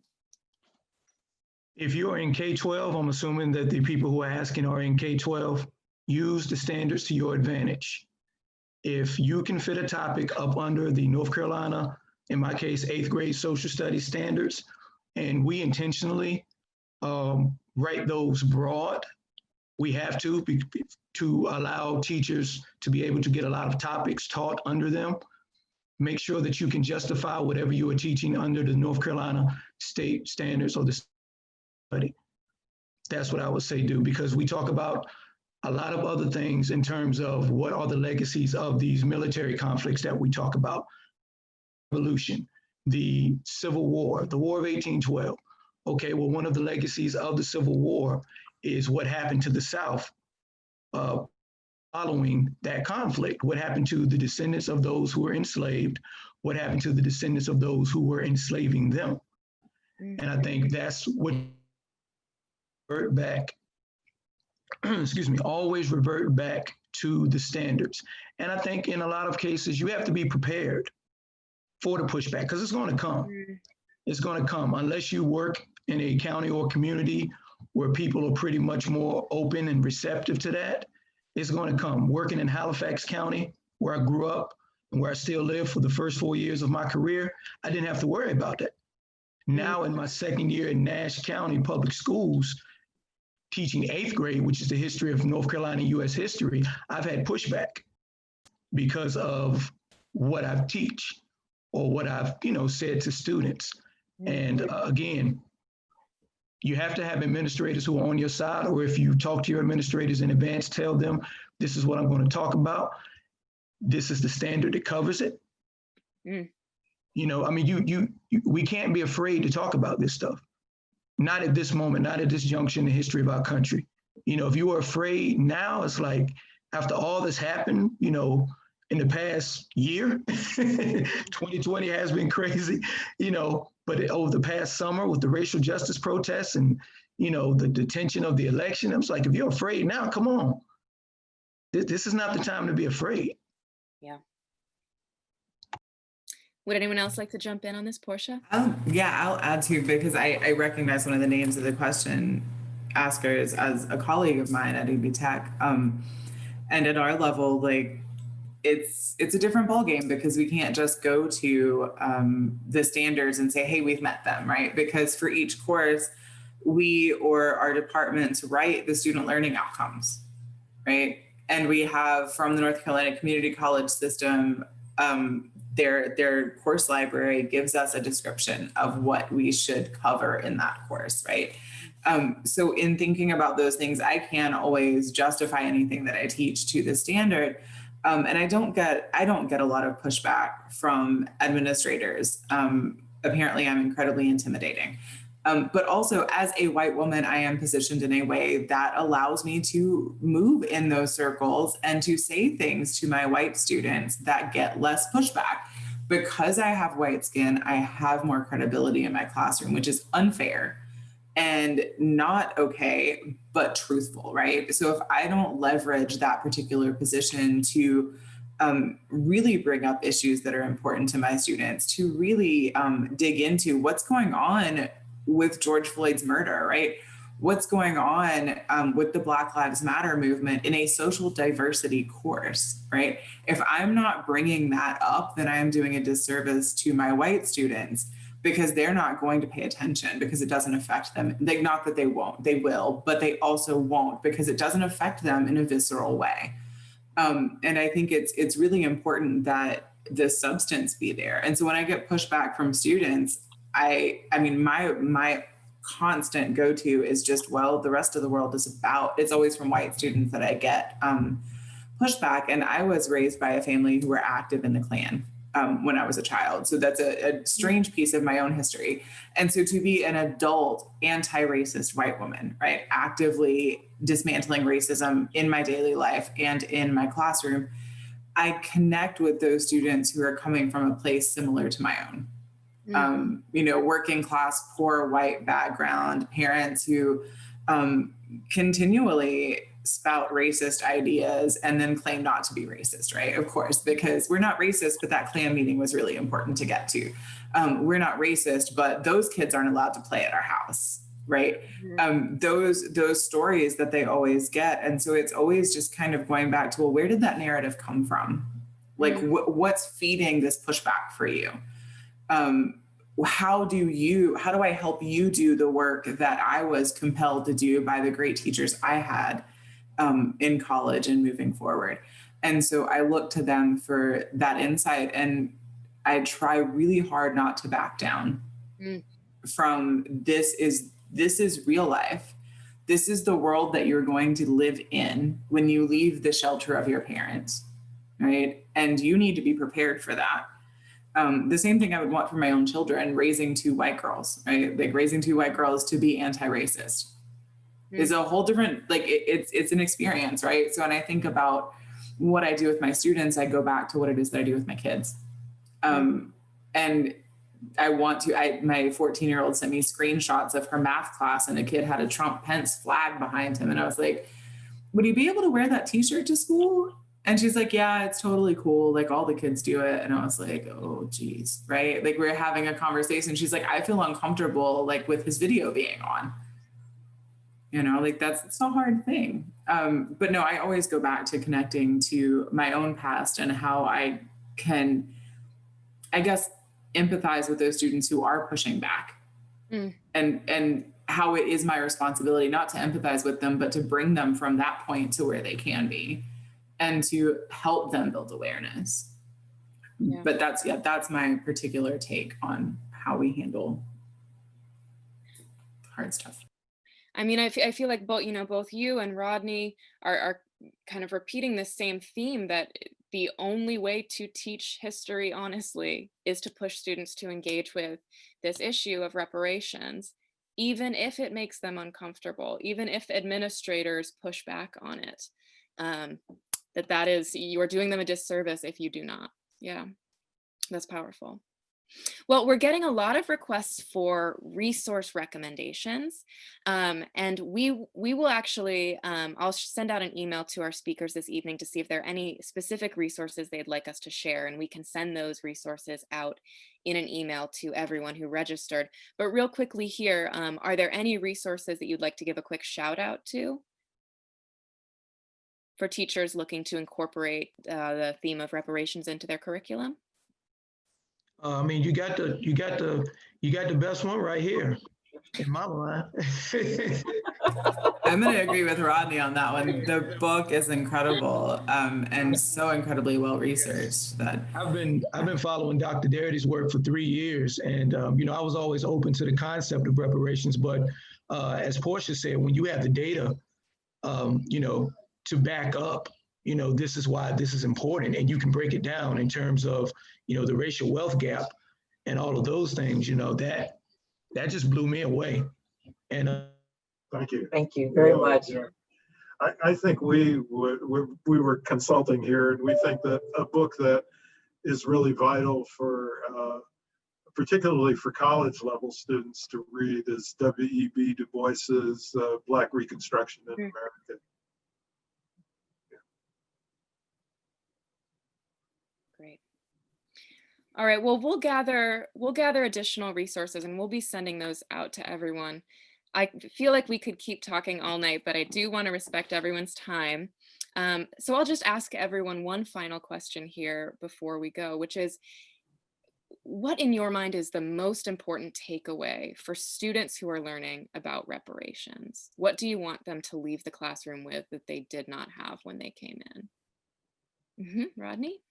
If you're in K-12, I'm assuming that the people who are asking are in K-12, use the standards to your advantage. If you can fit a topic up under the North Carolina, in my case, 8th grade social studies standards, and we intentionally write those broad, we have to allow teachers to be able to get a lot of topics taught under them. Make sure that you can justify whatever you are teaching under the North Carolina state standards or the study. That's what I would say do, because we talk about a lot of other things in terms of what are the legacies of these military conflicts that we talk about. Revolution, the Civil War, the War of 1812. Okay, well, one of the legacies of the Civil War is what happened to the South following that conflict. What happened to the descendants of those who were enslaved? What happened to the descendants of those who were enslaving them? And I think that's what revert back, excuse me, always revert back to the standards. And I think in a lot of cases, you have to be prepared for the pushback because it's going to come. It's going to come unless you work in a county or community where people are pretty much more open and receptive to that. It's going to come. Working in Halifax County, where I grew up and where I still live for the first 4 years of my career, I didn't have to worry about that. Now in my second year in Nash County Public Schools, teaching 8th grade, which is the history of North Carolina U.S. history, I've had pushback because of what I teach or what I've, said to students. And again, you have to have administrators who are on your side, or if you talk to your administrators in advance, tell them, this is what I'm going to talk about. This is the standard that covers it. We can't be afraid to talk about this stuff. Not at this moment, not at this junction in the history of our country. If you are afraid now, it's like after all this happened, in the past year, 2020 has been crazy, but over the past summer with the racial justice protests and, the detention of the election, I was like, if you're afraid now, come on. This is not the time to be afraid. Yeah. Would anyone else like to jump in on this, Porscha? Yeah, I'll add to, because I recognize one of the names of the question askers as a colleague of mine at UB Tech. And at our level, it's a different ballgame because we can't just go to the standards and say, hey, we've met them, right? Because for each course, we or our departments write the student learning outcomes, right? And we have from the North Carolina Community College system, their course library gives us a description of what we should cover in that course, right? So in thinking about those things, I can't always justify anything that I teach to the standard. And I don't get a lot of pushback from administrators. Apparently I'm incredibly intimidating. But also as a white woman, I am positioned in a way that allows me to move in those circles and to say things to my white students that get less pushback. Because I have white skin, I have more credibility in my classroom, which is unfair and not okay, but truthful, right? So if I don't leverage that particular position to really bring up issues that are important to my students, to really dig into what's going on with George Floyd's murder, right? What's going on with the Black Lives Matter movement in a social diversity course, right? If I'm not bringing that up, then I am doing a disservice to my white students because they're not going to pay attention because it doesn't affect them. Not that they won't, they will, but they also won't because it doesn't affect them in a visceral way. And I think it's really important that the substance be there. And so when I get pushback from students, I mean, my constant go-to is just, well, the rest of the world is it's always from white students that I get pushback. And I was raised by a family who were active in the Klan when I was a child. So that's a strange piece of my own history. And so to be an adult anti-racist white woman, right, actively dismantling racism in my daily life and in my classroom, I connect with those students who are coming from a place similar to my own. Working class, poor white background, parents who continually spout racist ideas and then claim not to be racist, right? Of course, because we're not racist, but that Klan meeting was really important to get to. We're not racist, but those kids aren't allowed to play at our house, right? Those stories that they always get. And so it's always just kind of going back to, well, where did that narrative come from? Like what's feeding this pushback for you? How do I help you do the work that I was compelled to do by the great teachers I had in college and moving forward? And so I look to them for that insight, and I try really hard not to back down from this is real life. this is the world that you're going to live in when you leave the shelter of your parents, right? And you need to be prepared for that. The same thing I would want for my own children, raising 2 white girls, right? Like raising 2 white girls to be anti-racist is a whole different, like it's an experience, right? So when I think about what I do with my students, I go back to what it is that I do with my kids. And I want to, my 14-year-old sent me screenshots of her math class and a kid had a Trump-Pence flag behind him. And I was like, would you be able to wear that t-shirt to school? And she's like, yeah, it's totally cool. Like all the kids do it. And I was like, oh geez, right? Like we're having a conversation. She's like, I feel uncomfortable like with his video being on. You know, like it's a hard thing. But no, I always go back to connecting to my own past and how I can, I guess, empathize with those students who are pushing back and how it is my responsibility not to empathize with them, but to bring them from that point to where they can be and to help them build awareness. Yeah. But that's my particular take on how we handle hard stuff. I mean, I feel like both you and Rodney are kind of repeating the same theme, that the only way to teach history honestly is to push students to engage with this issue of reparations, even if it makes them uncomfortable, even if administrators push back on it. That is, you are doing them a disservice if you do not. Yeah, that's powerful. Well, we're getting a lot of requests for resource recommendations, and we will actually, I'll send out an email to our speakers this evening to see if there are any specific resources they'd like us to share, and we can send those resources out in an email to everyone who registered. But real quickly here, are there any resources that you'd like to give a quick shout out to for teachers looking to incorporate the theme of reparations into their curriculum? I mean, you got the best one right here in my mind. I'm going to agree with Rodney on that one. The book is incredible and so incredibly well researched that I've been following Dr. Darity's work for 3 years, and I was always open to the concept of reparations, but as Porscha said, when you have the data, to back up, this is why this is important, and you can break it down in terms of, the racial wealth gap and all of those things, that just blew me away. And thank you. Thank you very much. Yeah. I think we were consulting here, and we think that a book that is really vital for, particularly for college level students to read, is W.E.B. Du Bois's Black Reconstruction in America. Great. All right, well, we'll gather additional resources and we'll be sending those out to everyone. I feel like we could keep talking all night, but I do want to respect everyone's time. So I'll just ask everyone one final question here before we go, which is, what in your mind is the most important takeaway for students who are learning about reparations? What do you want them to leave the classroom with that they did not have when they came in? Rodney?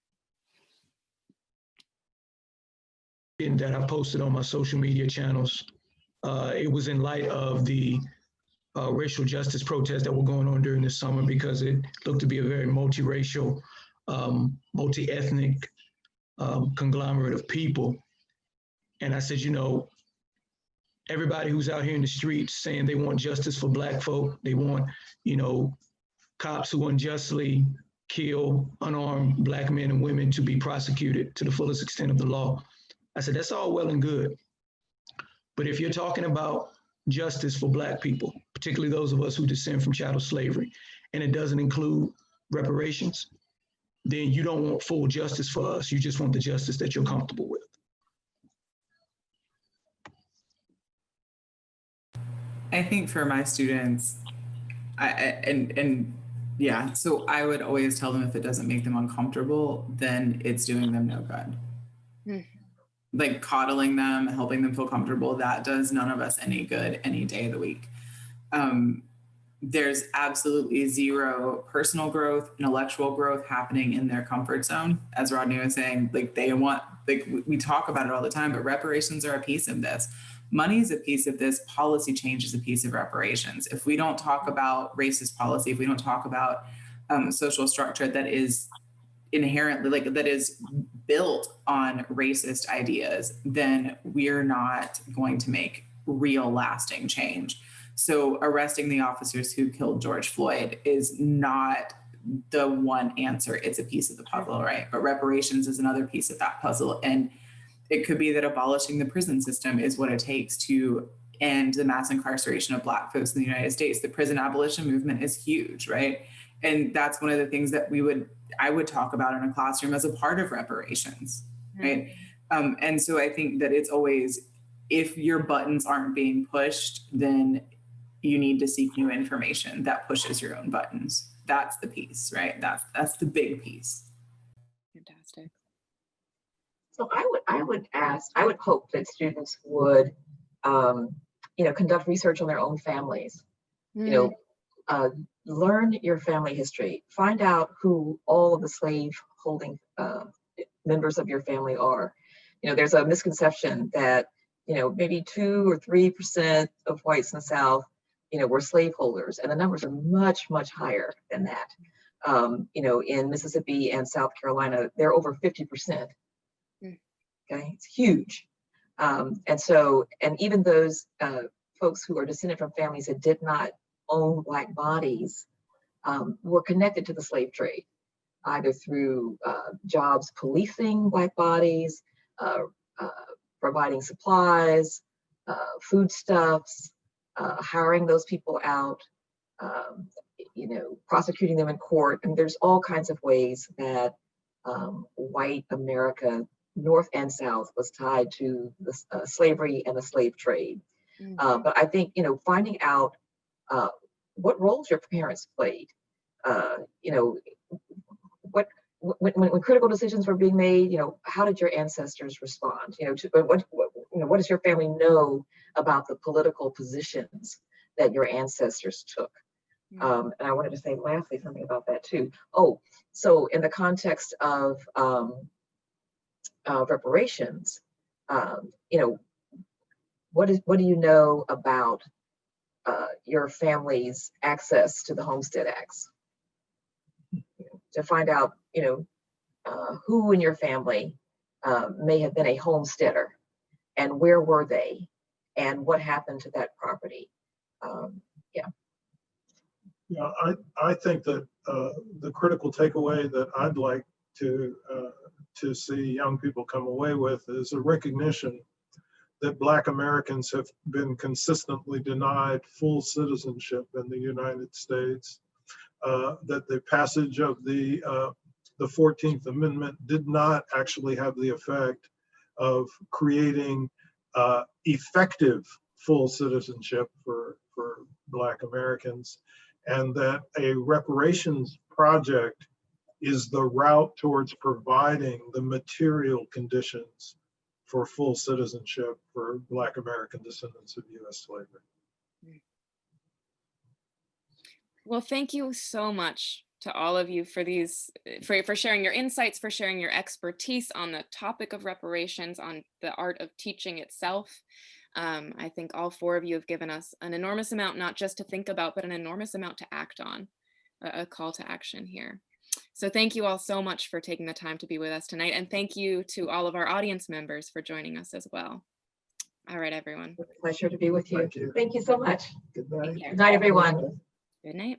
That I posted on my social media channels. It was in light of the racial justice protests that were going on during the summer, because it looked to be a very multiracial, multi-ethnic conglomerate of people. And I said, everybody who's out here in the streets saying they want justice for Black folk, they want, cops who unjustly kill unarmed Black men and women to be prosecuted to the fullest extent of the law. I said, that's all well and good. But if you're talking about justice for Black people, particularly those of us who descend from chattel slavery, and it doesn't include reparations, then you don't want full justice for us. You just want the justice that you're comfortable with. I think for my students, so I would always tell them, if it doesn't make them uncomfortable, then it's doing them no good. Like coddling them, helping them feel comfortable, that does none of us any good any day of the week. There's absolutely zero personal growth, intellectual growth happening in their comfort zone. As Rodney was saying, like they want like we talk about it all the time, but reparations are a piece of this. Money is a piece of this. Policy change is a piece of reparations. If we don't talk about racist policy, if we don't talk about social structure that is inherently, like, that is built on racist ideas, then we're not going to make real lasting change. So arresting the officers who killed George Floyd is not the one answer. It's a piece of the puzzle, right? But reparations is another piece of that puzzle. And it could be that abolishing the prison system is what it takes to end the mass incarceration of Black folks in the United States. The prison abolition movement is huge, right? And that's one of the things that I would talk about in a classroom as a part of reparations, right? And so I think that it's always, if your buttons aren't being pushed, then you need to seek new information that pushes your own buttons. That's the piece, right? That's the big piece. Fantastic. So I would hope that students would, conduct research on their own families, learn your family history, find out who all of the slave holding members of your family are. There's a misconception that, maybe 2 or 3% of whites in the South, were slaveholders, and the numbers are much, much higher than that. In Mississippi and South Carolina, they're over 50%. Okay, it's huge. And even those folks who are descended from families that did not own Black bodies were connected to the slave trade, either through jobs policing Black bodies, providing supplies, foodstuffs, hiring those people out, prosecuting them in court. And there's all kinds of ways that white America, North and South, was tied to the slavery and the slave trade. But I think, finding out what roles your parents played, when critical decisions were being made, how did your ancestors respond? What does your family know about the political positions that your ancestors took? And I wanted to say lastly something about that too. So in the context of reparations, what do you know about your family's access to the Homestead Acts? To find out, who in your family may have been a homesteader, and where were they, and what happened to that property? Yeah, I think that the critical takeaway that I'd like to see young people come away with is a recognition that Black Americans have been consistently denied full citizenship in the United States, that the passage of the 14th Amendment did not actually have the effect of creating effective full citizenship for Black Americans, and that a reparations project is the route towards providing the material conditions for full citizenship for Black American descendants of U.S. slavery. Well, thank you so much to all of you for sharing your insights, for sharing your expertise on the topic of reparations, on the art of teaching itself. I think all 4 of you have given us an enormous amount, not just to think about, but an enormous amount to act on, a call to action here. So thank you all so much for taking the time to be with us tonight. And thank you to all of our audience members for joining us as well. All right, everyone. It's a pleasure to be with you. Thank you so much. Good night. Take care. Good night, everyone. Good night.